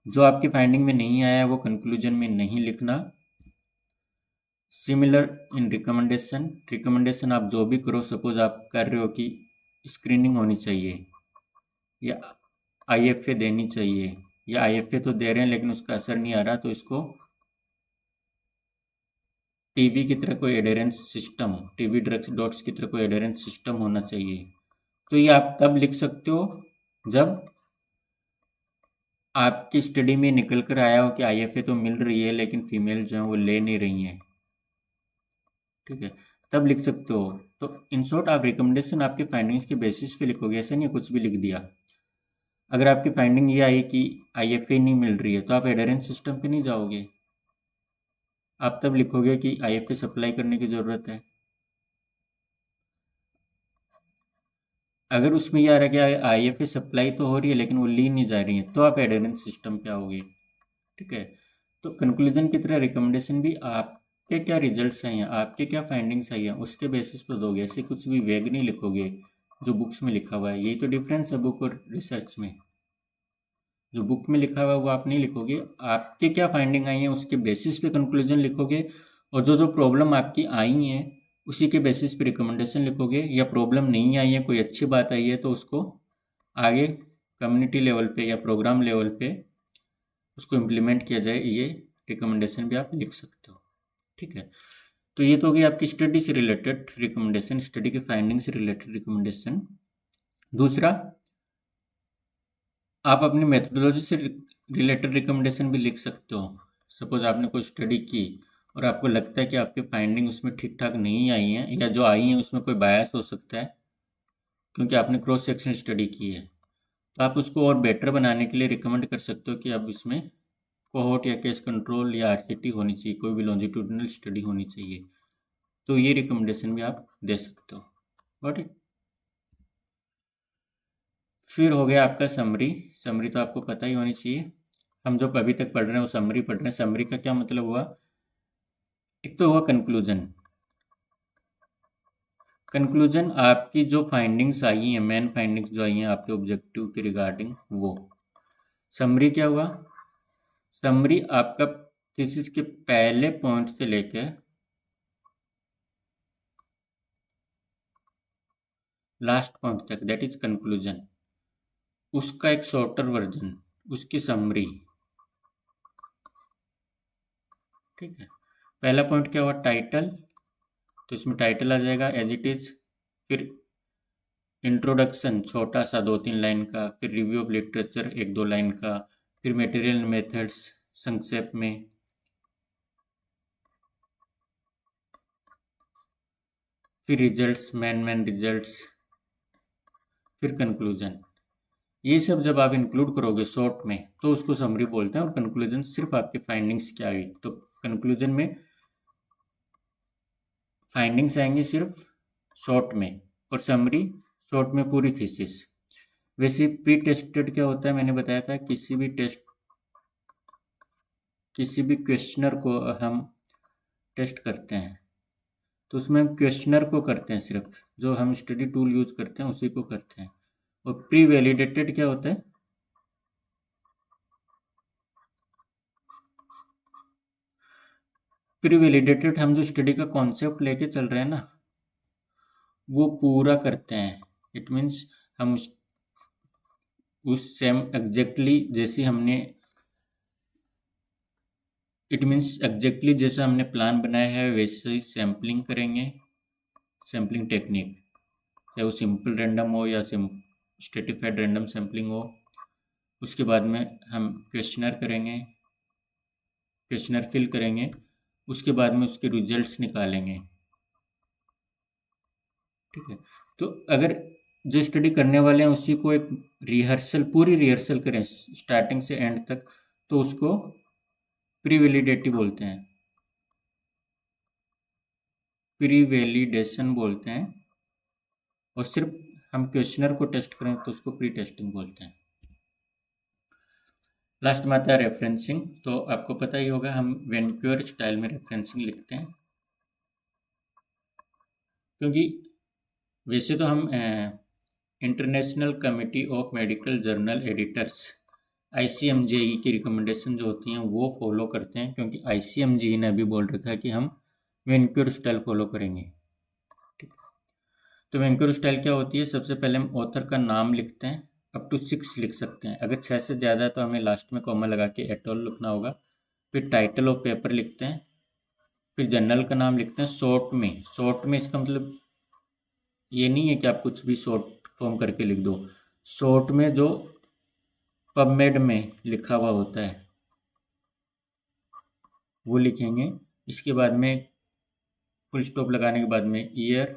जो आपकी फाइंडिंग में नहीं आया है वो कंक्लूजन में नहीं लिखना। सिमिलर इन रिकमेंडेशन आप जो भी करो, सपोज आप कर रहे हो कि स्क्रीनिंग होनी चाहिए या आईएफए देनी चाहिए, या आईएफए तो दे रहे हैं लेकिन उसका असर नहीं आ रहा, तो इसको टीबी की तरह कोई एडेरेंस सिस्टम, टीबी ड्रग्स डॉट्स की तरह कोई एडेरेंस सिस्टम होना चाहिए। तो ये आप तब लिख सकते हो जब आपकी स्टडी में निकल कर आया हो कि आईएफए तो मिल रही है लेकिन फीमेल जो है वो ले नहीं रही हैं। ठीक है, तब लिख सकते हो। तो इन शॉर्ट आप रिकमेंडेशन आपके फाइंडिंग्स के बेसिस पे लिखोगे, ऐसे नहीं कुछ भी लिख दिया। अगर आपकी फाइंडिंग ये आई कि आईएफए नहीं मिल रही है तो आप एडेरेंस सिस्टम पे नहीं जाओगे, आप तब लिखोगे कि आईएफए सप्लाई करने की ज़रूरत है। अगर उसमें ये आ रहा है कि आईएफए सप्लाई तो हो रही है लेकिन वो ली नहीं जा रही है तो आप एडेरेंस सिस्टम पे आओगे। ठीक है, तो कंक्लूजन की तरह रिकमेंडेशन भी आपके क्या रिजल्ट्स आई हैं, आपके क्या फाइंडिंग्स आई हैं उसके बेसिस पर दोगे। ऐसे कुछ भी वेग नहीं लिखोगे जो बुक्स में लिखा हुआ है। यही तो डिफरेंस है बुक और रिसर्च में। जो बुक में लिखा हुआ है वो आप नहीं लिखोगे, आपके क्या फाइंडिंग आई है उसके बेसिस पे कंक्लूजन लिखोगे। और जो जो प्रॉब्लम आपकी आई हैं उसी के बेसिस पे रिकमेंडेशन लिखोगे। या प्रॉब्लम नहीं आई है, कोई अच्छी बात आई है तो उसको आगे कम्युनिटी लेवल पे या प्रोग्राम लेवल पे उसको इम्प्लीमेंट किया जाए, ये रिकमेंडेशन भी आप लिख सकते हो। ठीक है, तो ये तो हो गई आपकी स्टडी से रिलेटेड रिकमेंडेशन, स्टडी के फाइंडिंग से रिलेटेड रिकमेंडेशन। दूसरा, आप अपनी मेथोडोलॉजी से रिलेटेड रिकमेंडेशन भी लिख सकते हो। सपोज आपने कोई स्टडी की और आपको लगता है कि आपके फाइंडिंग उसमें ठीक ठाक नहीं आई हैं, या जो आई हैं उसमें कोई बायस हो सकता है क्योंकि आपने क्रॉस सेक्शन स्टडी की है, तो आप उसको और बेटर बनाने के लिए रिकमेंड कर सकते हो कि अब इसमें कोहोर्ट या केस कंट्रोल या आरसीटी होनी चाहिए, कोई भी लॉन्जिट्यूडिनल स्टडी होनी चाहिए। तो ये रिकमेंडेशन भी आप दे सकते हो। Got it. फिर हो गया आपका समरी। समरी तो आपको पता ही होनी चाहिए। हम जो अभी तक पढ़ रहे हैं वो समरी पढ़ रहे हैं। समरी का क्या मतलब हुआ, एक तो हुआ कंक्लूजन। कंक्लूजन आपकी जो फाइंडिंग्स आई हैं, मेन फाइंडिंग्स जो आई हैं आपके ऑब्जेक्टिव के रिगार्डिंग, वो। समरी क्या हुआ, समरी आपका थीसिस के पहले पॉइंट से लेकर लास्ट पॉइंट तक, दैट इज कंक्लूजन, उसका एक शॉर्टर वर्जन, उसकी समरी। ठीक है, पहला पॉइंट क्या हुआ, टाइटल, तो इसमें टाइटल आ जाएगा एज इट इज। फिर इंट्रोडक्शन छोटा सा 2-3 लाइन का, फिर रिव्यू ऑफ लिटरेचर 1-2 लाइन का, फिर मटेरियल मेथड्स संक्षेप में, फिर रिजल्ट्स, मेन रिजल्ट्स, फिर कंक्लूजन। ये सब जब आप इंक्लूड करोगे शॉर्ट में तो उसको समरी बोलते हैं। और कंक्लूजन सिर्फ आपकी फाइंडिंग्स क्या हुई, तो कंक्लूजन में फाइंडिंग्स आएंगी सिर्फ शॉर्ट में, और समरी शॉर्ट में पूरी थीसिस। वैसे प्री टेस्टेड क्या होता है, मैंने बताया था, किसी भी क्वेश्चनर को हम टेस्ट करते हैं तो उसमें हम क्वेश्चनर को करते हैं, सिर्फ जो हम स्टडी टूल यूज करते हैं उसी को करते हैं। और प्री वैलिडेटेड क्या होता है? प्री वैलिडेटेड हम जो स्टडी का कॉन्सेप्ट लेके चल रहे हैं ना, वो पूरा करते हैं। इट मीन्स हम उस सेम एग्जैक्टली जैसे हमने इट मीन्स एग्जैक्टली जैसा हमने प्लान बनाया है वैसे ही सैम्पलिंग करेंगे। सैम्पलिंग टेक्निक, चाहे वो सिंपल रैंडम हो या स्ट्रेटिफाइड रैंडम सैम्पलिंग हो। उसके बाद में हम क्वेश्चनर करेंगे, क्वेश्चनर फिल करेंगे, उसके बाद में उसके रिजल्ट्स निकालेंगे। ठीक है, तो अगर जो स्टडी करने वाले हैं उसी को एक रिहर्सल, पूरी रिहर्सल करें स्टार्टिंग से एंड तक, तो उसको प्री वैलिडेटिव बोलते हैं, प्री वैलिडेशन बोलते हैं। और सिर्फ हम क्वेश्चनर को टेस्ट करें तो उसको प्री टेस्टिंग बोलते हैं। लास्ट में आता है रेफरेंसिंग। तो आपको पता ही होगा, हम वैंक्योर स्टाइल में रेफरेंसिंग लिखते हैं, क्योंकि वैसे तो हम international committee of medical journal editors ICMJE की रिकमेंडेशन जो होती हैं वो फॉलो करते हैं, क्योंकि ICMJE ने भी बोल रखा है कि हम वैंक्योर स्टाइल फॉलो करेंगे। ठीक है, तो वैंक्योर स्टाइल क्या होती है? सबसे पहले हम ऑथर का नाम लिखते हैं, अप टू 6 लिख सकते हैं। अगर 6 से ज़्यादा है तो हमें लास्ट में कॉमा लगा के एटॉल लिखना होगा। फिर टाइटल ऑफ पेपर लिखते हैं, फिर जर्नल का नाम लिखते हैं शॉर्ट में। शॉर्ट में इसका मतलब ये नहीं है कि आप कुछ भी शॉर्ट फॉर्म करके लिख दो। शॉर्ट में जो पबमेड में लिखा हुआ होता है वो लिखेंगे। इसके बाद में फुल स्टॉप लगाने के बाद में ईयर,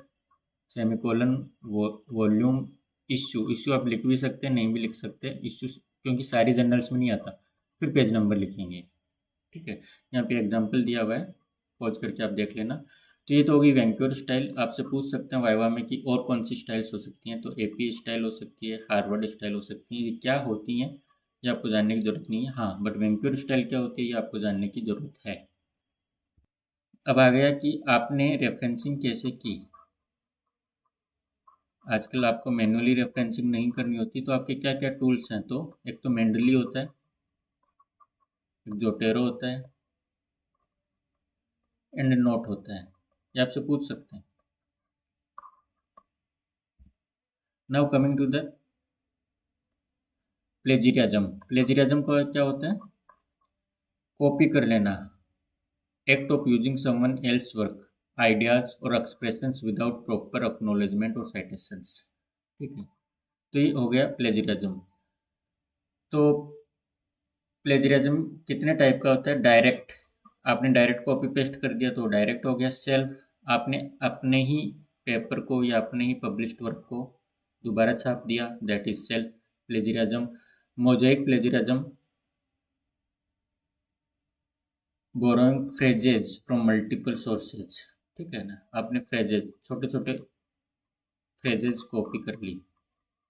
सेमीकोलन, वॉल्यूम, इश्यू आप लिख भी सकते हैं, नहीं भी लिख सकते इश्यू, क्योंकि सारी जर्नल्स में नहीं आता। फिर पेज नंबर लिखेंगे। ठीक है, यहाँ पे एग्जांपल दिया हुआ है, पॉज करके आप देख लेना। तो ये तो होगी वैंक्योर स्टाइल। आपसे पूछ सकते हैं वाइवा में कि और कौन सी स्टाइल्स हो सकती हैं। तो AP स्टाइल हो सकती है, हार्वर्ड स्टाइल हो सकती है। ये क्या होती हैं ये आपको जानने की ज़रूरत नहीं है। हाँ, बट वैंक्योर स्टाइल क्या होती है ये आपको जानने की ज़रूरत है। अब आ गया कि आपने रेफरेंसिंग कैसे की। आजकल आपको मैनुअली रेफरेंसिंग नहीं करनी होती, तो आपके क्या क्या टूल्स हैं? तो एक तो मेंडली होता है, एक जोटेरो होता है, एंड नोट होता है। ये आपसे पूछ सकते हैं। Now coming to the plagiarism. Plagiarism का क्या होता है? कॉपी कर लेना, act of using someone else work, ideas और एक्सप्रेशंस विदाउट प्रॉपर एक्नॉलेजमेंट और साइटेशंस। ठीक है, तो ये हो गया प्लेजियरिज्म। तो प्लेजरिज्म कितने टाइप का होता है? डायरेक्ट, आपने डायरेक्ट कॉपी पेस्ट कर दिया तो डायरेक्ट हो गया। सेल्फ, आपने अपने ही पेपर को या अपने ही पब्लिश्ड वर्क को दोबारा छाप दिया, that is self plagiarism. Mosaic plagiarism, borrowing phrases from multiple sources. ठीक है ना, आपने फ्रेजेज, छोटे छोटे फ्रेजेज कॉपी कर ली।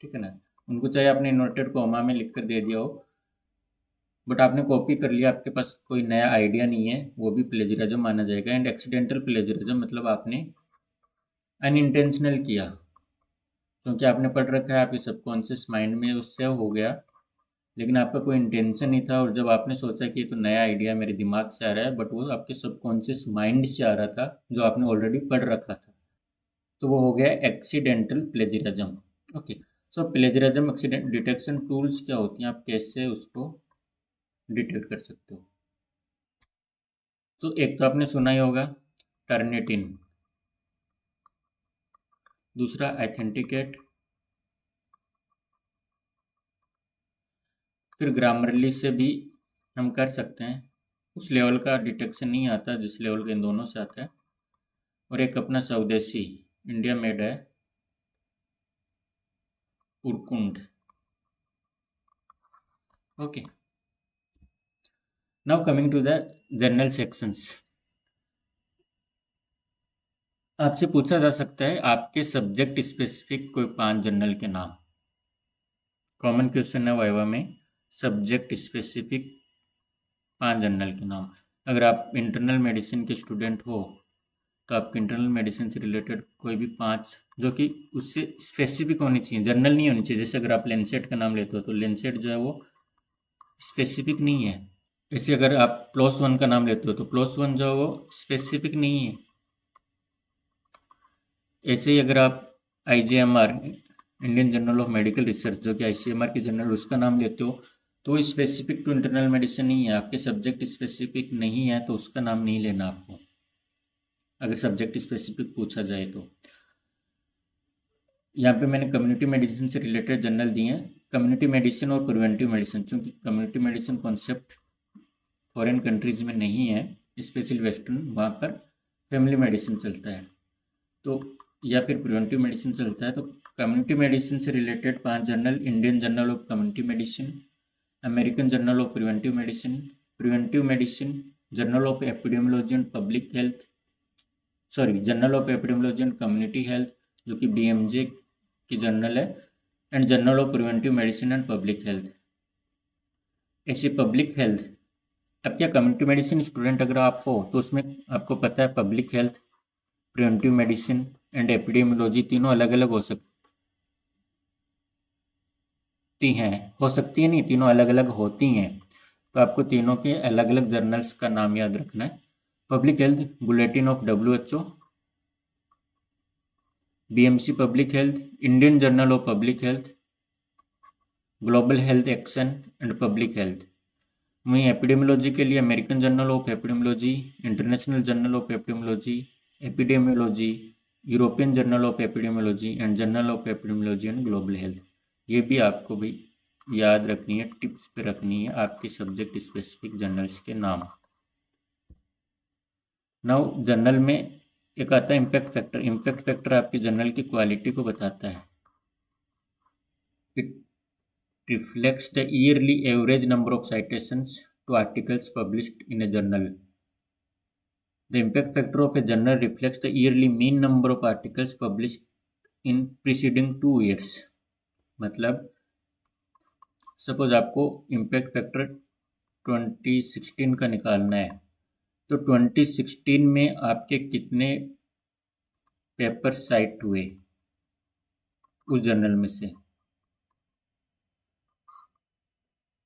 ठीक है ना, उनको चाहे आपने इन्वर्टेड कॉमा में लिख कर दे दिया हो, बट आपने कॉपी कर लिया, आपके पास कोई नया आइडिया नहीं है, वो भी प्लेजरिज्म माना जाएगा। एंड एक्सीडेंटल प्लेजरिज्म मतलब आपने अनइंटेंशनल किया, क्योंकि आपने पढ़ रखा है, आपके सबकॉन्शियस माइंड में उससे हो गया, लेकिन आपका कोई इंटेंशन नहीं था। और जब आपने सोचा कि ये तो नया आइडिया मेरे दिमाग से आ रहा है, बट वो आपके सबकॉन्शियस माइंड से आ रहा था जो आपने ऑलरेडी पढ़ रखा था, तो वो हो गया एक्सीडेंटल प्लेजरिज्म। ओके, सो प्लेजरिज्म एक्सीडेंट डिटेक्शन टूल्स क्या होती हैं, आप कैसे उसको डिटेक्ट कर सकते हो? तो एक तो आपने सुना ही होगा टर्निटिन, दूसरा ऑथेंटिकेट, फिर ग्रामरली से भी हम कर सकते हैं। उस लेवल का डिटेक्शन नहीं आता जिस लेवल के इन दोनों से आता है। और एक अपना स्वदेशी इंडिया मेड है, Urkund. Okay, now coming to the journal sections. आपसे पूछा जा सकता है आपके सब्जेक्ट स्पेसिफिक कोई 5 जर्नल के नाम। कॉमन क्वेश्चन है वाइवा में, सब्जेक्ट स्पेसिफिक 5 जर्नल के नाम। अगर आप इंटरनल मेडिसिन के स्टूडेंट हो तो आपके इंटरनल मेडिसिन से रिलेटेड कोई भी 5 जो कि उससे स्पेसिफिक होनी चाहिए, जनरल नहीं होनी चाहिए। जैसे अगर आप लेंसेट का नाम लेते हो तो लेंसेट जो है वो स्पेसिफिक नहीं है। ऐसे अगर आप PLOS ONE का नाम लेते हो तो PLOS ONE जो है वो स्पेसिफिक नहीं है। ऐसे ही अगर आप IJMR Indian journal of medical research जो कि ICMR की जर्नल उसका नाम लेते हो तो वो स्पेसिफिक टू इंटरनल मेडिसिन नहीं है। आपके सब्जेक्ट स्पेसिफिक नहीं है तो उसका नाम नहीं लेना आपको, अगर सब्जेक्ट स्पेसिफिक पूछा जाए तो। यहाँ पे मैंने कम्युनिटी मेडिसिन से रिलेटेड जर्नल दिए हैं, कम्युनिटी मेडिसिन और प्रिवेंटिव मेडिसिन। चूँकि community medicine concept foreign countries में नहीं है, स्पेशली वेस्टर्न, वहाँ पर फैमिली मेडिसिन चलता है तो, या फिर प्रिवेंटिव मेडिसिन चलता है। तो कम्युनिटी मेडिसिन से related 5 journal: Indian journal of community medicine, American journal of preventive medicine, journal of epidemiology and public health, journal of epidemiology and community health जो कि BMJ की जर्नल है, and journal of preventive medicine and public health. ऐसी public health, अब क्या community medicine student अगर आप हो तो उसमें आपको पता है public health, preventive medicine and epidemiology तीनों अलग अलग हो सकती हैं नहीं, तीनों अलग अलग होती हैं। तो आपको तीनों के अलग अलग जर्नल्स का नाम याद रखना है। Public health, bulletin of WHO, BMC public health, Indian journal of public health, global health action and public health. वहीं एपिडेमियोलॉजी के लिए American journal of epidemiology, international journal of epidemiology, European journal of epidemiology and journal of epidemiology and global health. ये भी आपको भी याद रखनी है, टिप्स पे रखनी है आपके सब्जेक्ट स्पेसिफिक जर्नल्स के नाम। नाउ जर्नल में एक आता है इम्पैक्ट फैक्टर। इम्पैक्ट फैक्टर आपके जर्नल की क्वालिटी को बताता है। It reflects the yearly average number of citations to articles published in a journal. The impact factor of a journal reflects the yearly mean number of articles published in preceding 2 years. मतलब suppose आपको impact factor 2016 का निकालना है तो 2016 में आपके कितने paper site हुए उस जर्नल में से,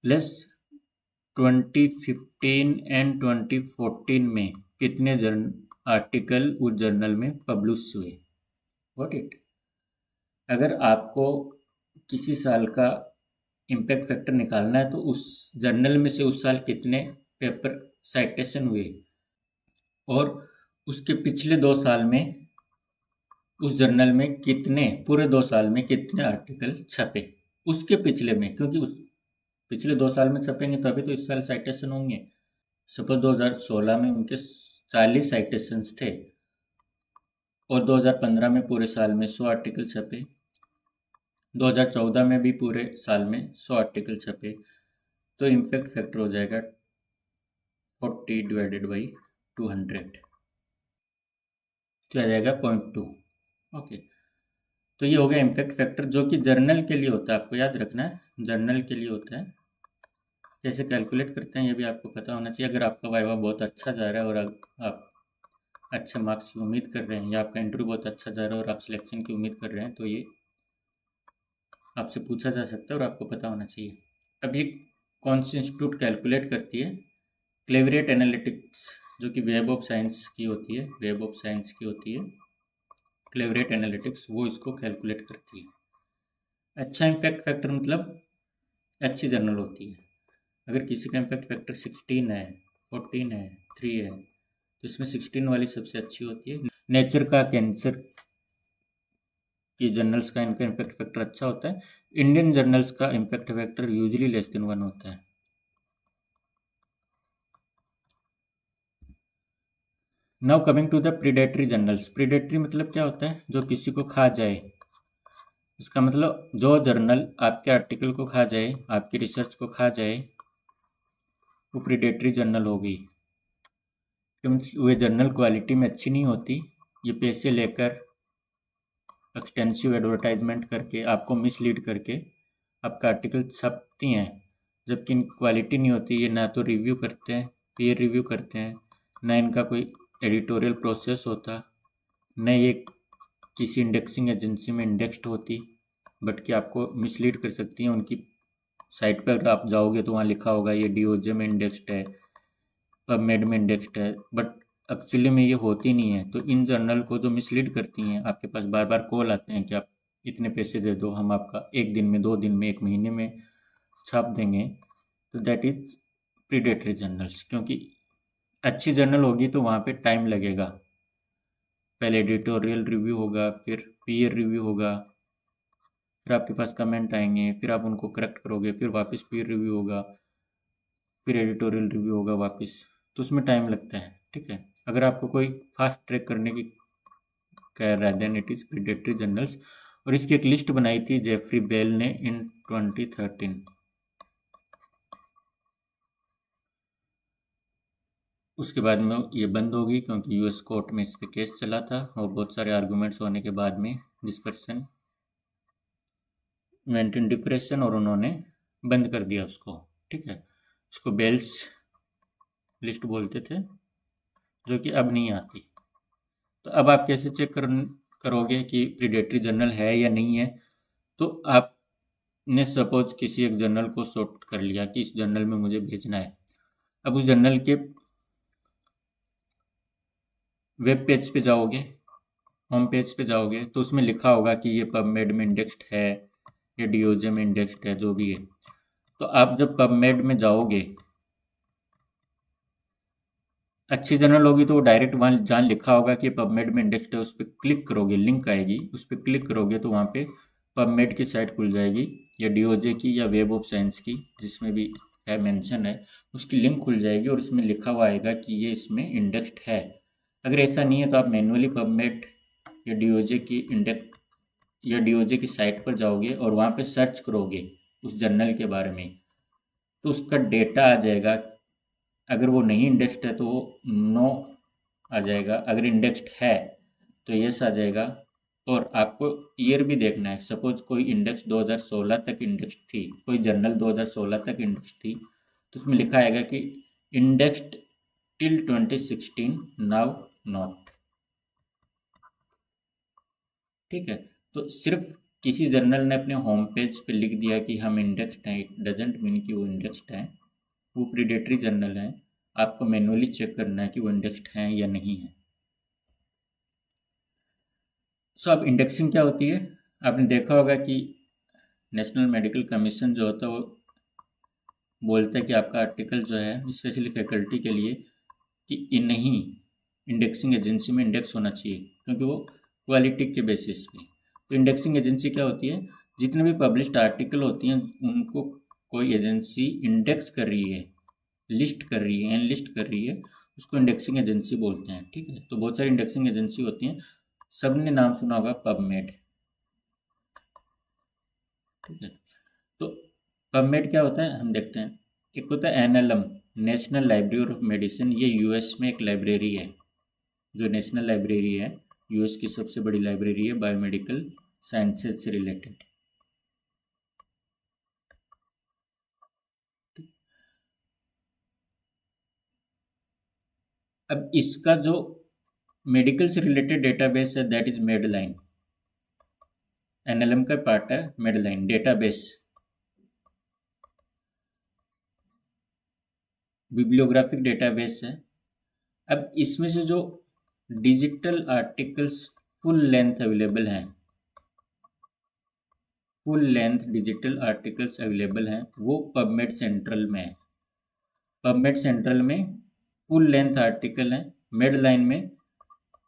प्लस 2015 एंड 2014 में कितने आर्टिकल उस जर्नल में पब्लिश हुए। Got it. अगर आपको किसी साल का इम्पैक्ट फैक्टर निकालना है तो उस जर्नल में से उस साल कितने पेपर साइटेशन हुए और उसके पिछले 2 साल में उस जर्नल में कितने, पूरे 2 साल में कितने आर्टिकल छपे उसके पिछले में, क्योंकि उस पिछले 2 साल में छपेंगे तभी तो इस साल साइटेशन होंगे। सपोज 2016 में उनके 40 साइटेशंस थे और 2015 में पूरे साल में 100 आर्टिकल छपे, 2014 में भी पूरे साल में 100 आर्टिकल छपे, तो इम्पैक्ट फैक्टर हो जाएगा 40/200, तो आ जाएगा 0.2। ओके, तो ये हो गया इम्पैक्ट फैक्टर जो कि जर्नल के लिए होता है। आपको याद रखना है, जर्नल के लिए होता है। कैसे कैलकुलेट करते हैं ये भी आपको पता होना चाहिए। अगर आपका वाइवा बहुत अच्छा जा रहा है और आप अच्छे मार्क्स की उम्मीद कर रहे हैं, या आपका इंटरव्यू बहुत अच्छा जा रहा है और आप सिलेक्शन की उम्मीद कर रहे हैं, तो ये आपसे पूछा जा सकता है और आपको पता होना चाहिए। अब ये कौन सी इंस्टीट्यूट कैलकुलेट करती है? क्लेवरेट एनालिटिक्स, जो कि वेब ऑफ साइंस की होती है, क्लेवरेट एनालिटिक्स, वो इसको कैलकुलेट करती है। अच्छा इम्पैक्ट फैक्टर मतलब अच्छी जर्नल होती है। अगर किसी का इम्पैक्ट फैक्टर 16 है, 14 है, 3 है, तो इसमें 16 वाली सबसे अच्छी होती है। नेचर का, कैंसर की जर्नल्स का इनका इम्पैक्ट फैक्टर अच्छा होता है। इंडियन जर्नल्स का impact factor usually less than 1 होता है। Now coming to the predatory journals. Predatory मतलब क्या होता है? जो किसी को खा जाए। इसका मतलब जो जर्नल आपके आर्टिकल को खा जाए, आपकी रिसर्च को खा जाए, वो प्रीडेटरी जर्नल होगी। क्योंकि वे जर्नल क्वालिटी में अच्छी नहीं होती, ये पैसे लेकर एक्सटेंसिव एडवर्टाइजमेंट करके आपको मिसलीड करके आपका आर्टिकल छपती हैं, जबकि इनकी क्वालिटी नहीं होती। ये ना तो रिव्यू करते हैं, पीयर रिव्यू करते हैं, ना इनका कोई एडिटोरियल प्रोसेस होता, न ये किसी इंडेक्सिंग एजेंसी में इंडेक्स्ड होती, बट कि आपको मिसलीड कर सकती हैं। उनकी साइट पर अगर आप जाओगे तो वहाँ लिखा होगा ये डीओजे में इंडेक्स्ड है, पबमेड में इंडेक्स्ड है, बट एक्चुअली में ये होती नहीं है। तो इन जर्नल को जो मिसलीड करती हैं, आपके पास बार बार कॉल आते हैं कि आप इतने पैसे दे दो, हम आपका 1 दिन में, 2 दिन में, 1 महीने में छाप देंगे, तो दैट इज प्रीडेटरी जर्नल्स। क्योंकि अच्छी जर्नल होगी तो वहाँ पे टाइम लगेगा। पहले एडिटोरियल रिव्यू होगा, फिर पीयर रिव्यू होगा, फिर आपके पास कमेंट आएंगे, फिर आप उनको करेक्ट करोगे, फिर वापस पीयर रिव्यू होगा, फिर एडिटोरियल रिव्यू होगा वापस। तो उसमें टाइम लगता है, ठीक है। अगर आपको कोई फास्ट ट्रैक करने की कह रहा है, then it is predatory journals. और इसकी एक लिस्ट बनाई थी जेफरी बेल ने इन 2013। उसके बाद में ये बंद हो गई क्योंकि यूएस कोर्ट में इस पर केस चला था और बहुत सारे आर्गूमेंट्स होने के बाद में this person went in depression और उन्होंने बंद कर दिया उसको, ठीक है। उसको बेल्स लिस्ट बोलते थे, जो कि अब नहीं आती। तो अब आप कैसे चेक करोगे कि प्रीडेटरी जर्नल है या नहीं है? तो आपने सपोज किसी एक जर्नल को सॉर्ट कर लिया कि इस जर्नल में मुझे भेजना है। अब उस जर्नल के वेब पेज पे जाओगे, होम पेज पे जाओगे, तो उसमें लिखा होगा कि ये पबमेड में इंडेक्स्ड है या डीओजे में इंडेक्स्ड है, जो भी है। तो आप जब पबमेड में जाओगे, अच्छी जर्नल होगी तो वो डायरेक्ट वहाँ जहाँ लिखा होगा कि पबमेड में इंडेक्स्ड है, उस पर क्लिक करोगे, लिंक आएगी, उस पर क्लिक करोगे तो वहाँ पे पबमेड की साइट खुल जाएगी, या डीओजे की या वेब ऑफ साइंस की, जिसमें भी है मेंशन है, उसकी लिंक खुल जाएगी और उसमें लिखा हुआ आएगा कि ये इसमें इंडेक्स्ड है। अगर ऐसा नहीं है तो आप मैनुअली पबमेड या डीओजे की इंडेक्स या डीओजे की साइट पर जाओगे और वहाँ पे सर्च करोगे उस जर्नल के बारे में, तो उसका डेटा आ जाएगा। अगर वो नहीं इंडेक्स्ड है तो वो नो आ जाएगा, अगर इंडेक्स्ड है तो यस आ जाएगा। और आपको ईयर भी देखना है। सपोज कोई इंडेक्स 2016 तक इंडेक्स्ड थी, कोई जर्नल 2016 तक इंडेक्स्ड थी, तो उसमें लिखा आएगा कि इंडेक्स्ड टिल 2016 नाउ नॉट, ठीक है। तो सिर्फ किसी जर्नल ने अपने होम पेज पे लिख दिया कि हम इंडेक्स्ड हैं, इट डजेंट मीन कि वो इंडेक्स्ड है। वो प्रीडेटरी जर्नल है, आपको मैनुअली चेक करना है कि वो इंडेक्स्ड हैं या नहीं है। सो अब इंडेक्सिंग क्या होती है? आपने देखा होगा कि नेशनल मेडिकल कमीशन जो होता है वो बोलता है कि आपका आर्टिकल जो है स्पेशली फैकल्टी के लिए कि इन्हीं इंडेक्सिंग एजेंसी में इंडेक्स होना चाहिए, क्योंकि वो क्वालिटी के बेसिस पे। तो इंडेक्सिंग एजेंसी क्या होती है? जितने भी पब्लिश्ड आर्टिकल होती हैं उनको कोई एजेंसी इंडेक्स कर रही है, लिस्ट कर रही है, एनलिस्ट कर रही है, उसको इंडेक्सिंग एजेंसी बोलते हैं, ठीक है। तो बहुत सारी इंडेक्सिंग एजेंसी होती हैं, सबने नाम सुना होगा पबमेड, ठीक है। तो पबमेड क्या होता है हम देखते हैं। एक होता है NLM, national library of medicine. ये यूएस में एक लाइब्रेरी है, जो नेशनल लाइब्रेरी है, यूएस की सबसे बड़ी लाइब्रेरी है बायोमेडिकल साइंसेज से रिलेटेड। अब इसका जो मेडिकल से रिलेटेड डेटाबेस है दैट इज मेडलाइन। एनएलएम का पार्ट है मेडलाइन डेटाबेस, बिब्लियोग्राफिक डेटाबेस है। अब इसमें से जो digital articles full length available हैं, full length digital articles available हैं, वो पबमेड सेंट्रल में है। पबमेड सेंट्रल में फुल लेंथ आर्टिकल हैं, मेडलाइन में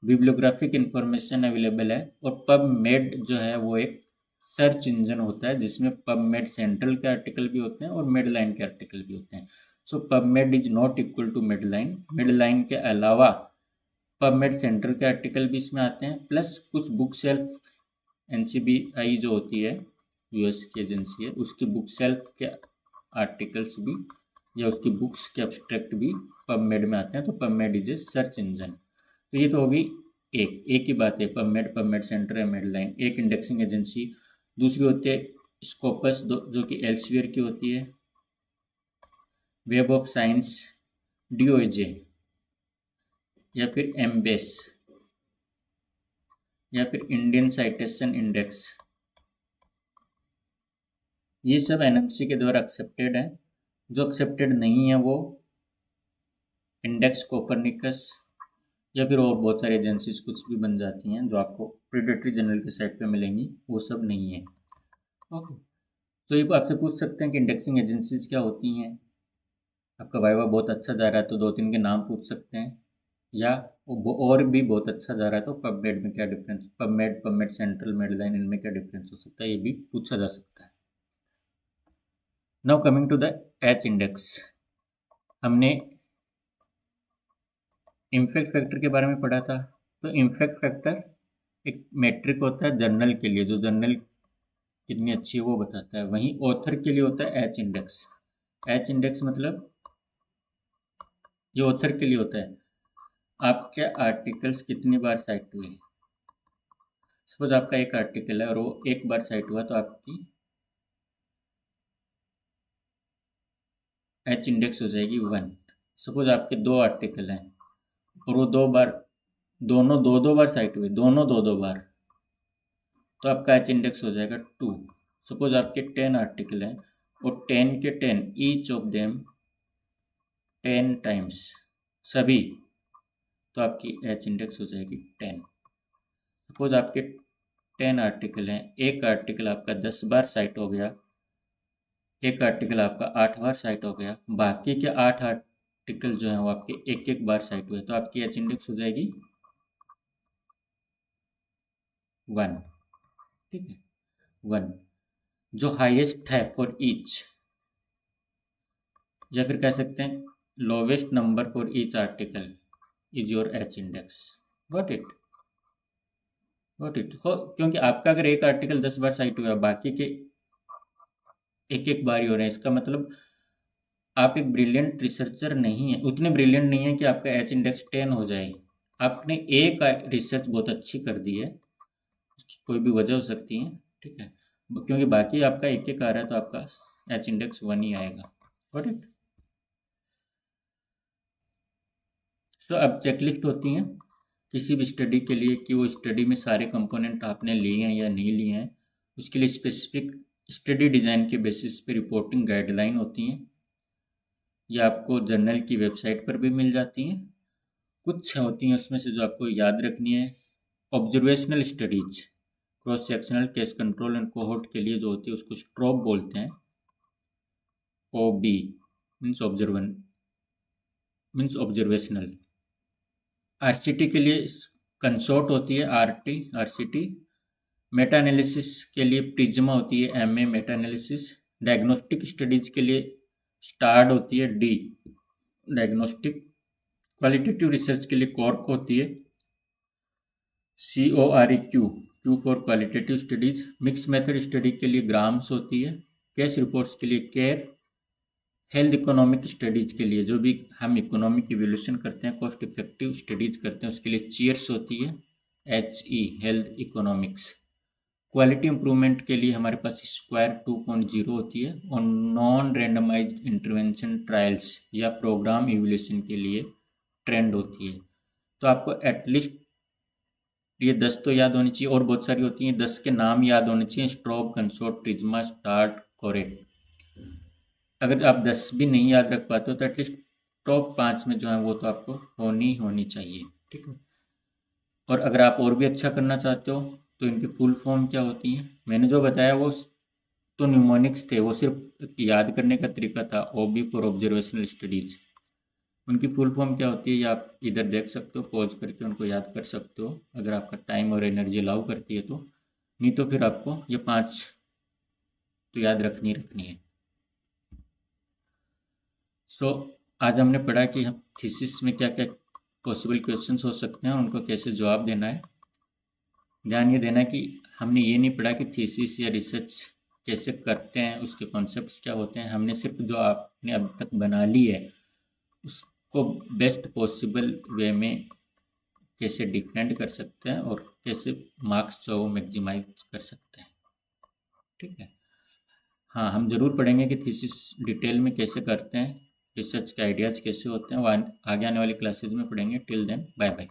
बिब्लियोग्राफिक इंफॉर्मेशन अवेलेबल है। और पबमेड जो है वो एक सर्च इंजन होता है जिसमें पबमेड सेंट्रल के आर्टिकल भी होते हैं और मेडलाइन के आर्टिकल भी होते हैं। So PubMed is not equal to Medline. Medline के अलावा पबमेड सेंट्रल के आर्टिकल भी इसमें आते हैं, प्लस कुछ बुक सेल्फ, एनसीबीआई जो होती है यूएस की एजेंसी है, उसकी बुक सेल्फ के आर्टिकल्स भी या उसकी बुक्स के एब्स्ट्रैक्ट भी पबमेड में आते हैं। तो PubMed is a search engine. तो ये तो होगी एक ही बात है, पबमेड, पबमेड सेंटर है, मेडलाइन एक इंडेक्सिंग एजेंसी। दूसरी होती है स्कोपस, जो कि एल्सवियर की होती है, वेब ऑफ साइंस, डीओजे, या फिर एम्बेस। या फिर इंडियन साइटेशन इंडेक्स, ये सब एनएमसी के द्वारा एक्सेप्टेड है। जो एक्सेप्टेड नहीं है वो इंडेक्स कोपरनिकस या फिर और बहुत सारी एजेंसीज कुछ भी बन जाती हैं जो आपको प्रेडेटरी जनरल की साइट पे मिलेंगी, वो सब नहीं है। ओके, तो ये आपसे पूछ सकते हैं कि इंडेक्सिंग एजेंसीज क्या होती हैं। आपका वाइवा बहुत अच्छा जा रहा है तो 2-3 के नाम पूछ सकते हैं, या वो और भी बहुत अच्छा जा रहा है तो पबमेड में क्या डिफरेंस, पबमेड सेंट्रल, मेडलाइन, इनमें क्या डिफरेंस हो सकता है, ये भी पूछा जा सकता है। Now coming to the H index, हमने इम्पैक्ट फैक्टर के बारे में पढ़ा था। तो इम्पैक्ट फैक्टर एक मेट्रिक होता है जर्नल के लिए, जो जर्नल कितनी अच्छी है वो बताता है। वहीं ऑथर के लिए होता है एच इंडेक्स। एच इंडेक्स मतलब ये ऑथर के लिए होता है, आपके आर्टिकल्स कितनी बार साइट हुए। सपोज आपका एक आर्टिकल है और वो एक बार साइट हुआ तो आपकी एच इंडेक्स हो जाएगी 1। सपोज आपके 2 आर्टिकल हैं और वो दोनों दो बार साइट हुए, दोनों दो बार, तो आपका एच इंडेक्स हो जाएगा 2। सपोज आपके 10 आर्टिकल हैं और 10 के 10 ईच ऑफ देम 10 टाइम्स, सभी, तो आपकी एच इंडेक्स हो जाएगी 10। सपोज आपके 10 आर्टिकल हैं, एक आर्टिकल आपका 10 बार साइट हो गया, एक आर्टिकल आपका 8 बार साइट हो गया, बाकी के 8 आर्टिकल जो हैं वो आपके एक एक बार साइट हुए, तो आपकी एच इंडेक्स हो जाएगी 1। ठीक है, 1 जो हाईएस्ट है फॉर ईच, या फिर कह सकते हैं lowest number for each article is your H index. Got it, got it. क्योंकि आपका अगर एक आर्टिकल 10 बार साइट हुआ, बाकी के एक एक बार ही हो रहे हैं, इसका मतलब आप एक ब्रिलियंट रिसर्चर नहीं है, उतने ब्रिलियंट नहीं है कि आपका एच इंडेक्स 10 हो जाए। आपने एक रिसर्च बहुत अच्छी कर दी है, उसकी कोई भी वजह हो सकती है, ठीक है, क्योंकि बाकी आपका एक एक आ रहा है तो आपका एच इंडेक्स 1 ही आएगा। Got it. सो अब चेकलिस्ट होती हैं किसी भी स्टडी के लिए कि वो स्टडी में सारे कंपोनेंट आपने लिए हैं या नहीं लिए हैं। उसके लिए स्पेसिफिक स्टडी डिज़ाइन के बेसिस पे रिपोर्टिंग गाइडलाइन होती हैं, ये आपको जर्नल की वेबसाइट पर भी मिल जाती हैं। कुछ होती हैं उसमें से जो आपको याद रखनी है। Observational studies, cross sectional, case control and cohort के लिए जो होती है उसको स्ट्रोब बोलते हैं। OB means observational. RCT के लिए कंसोर्ट होती है, RCT। मेटा एनालिसिस के लिए प्रिज्मा होती है, MA Meta analysis. Diagnostic studies के लिए स्टार्ड होती है, D डायग्नोस्टिक। क्वालिटेटिव रिसर्च के लिए कॉर्क होती है, COREQ for qualitative studies. Mix method study के लिए ग्राम्स होती है। केस रिपोर्ट्स के लिए केयर। हेल्थ इकोनॉमिक स्टडीज के लिए जो भी हम इकोनॉमिक इवेल्यूशन करते हैं, कॉस्ट इफेक्टिव स्टडीज करते हैं, उसके लिए चीयर्स होती है, HE health economics. Quality improvement के लिए हमारे पास स्क्वायर 2.0 होती है। और नॉन रैंडमाइज्ड इंटरवेंशन ट्रायल्स या प्रोग्राम इवेल्यूशन के लिए ट्रेंड होती है। तो आपको एटलीस्ट ये 10 तो याद होनी चाहिए, और बहुत सारी होती हैं, 10 के नाम याद होने चाहिए, स्ट्रोब, कंसोर्ट, प्रिज्मा, स्टार्ट, कोरेक। अगर आप 10 भी नहीं याद रख पाते हो तो एटलीस्ट टॉप 5 में जो है वो तो आपको होनी चाहिए, ठीक है। और अगर आप और भी अच्छा करना चाहते हो तो इनकी फुल फॉर्म क्या होती हैं, मैंने जो बताया वो तो न्यूमोनिक्स थे, वो सिर्फ याद करने का तरीका था। OB फॉर ऑब्जर्वेशनल स्टडीज, उनकी फुल फॉर्म क्या होती है ये आप इधर देख सकते हो, पॉज करके उनको याद कर सकते हो अगर आपका टाइम और एनर्जी अलाउ करती है तो। नहीं तो फिर आपको ये 5 तो याद रखनी है। सो आज हमने पढ़ा कि हम थीसिस में क्या क्या पॉसिबल क्वेश्चंस हो सकते हैं और उनको कैसे जवाब देना है। ध्यान ये देना कि हमने ये नहीं पढ़ा कि थीसिस या रिसर्च कैसे करते हैं, उसके कॉन्सेप्ट्स क्या होते हैं। हमने सिर्फ जो आपने अब तक बना ली है उसको बेस्ट पॉसिबल वे में कैसे डिफेंड कर सकते हैं और कैसे मार्क्स जो वो मैक्सिमाइज कर सकते हैं, ठीक है। हाँ, हम ज़रूर पढ़ेंगे कि थीसिस डिटेल में कैसे करते हैं, रिसर्च के आइडियाज़ कैसे होते हैं, वो आगे आने वाली क्लासेज में पढ़ेंगे। Till then bye bye.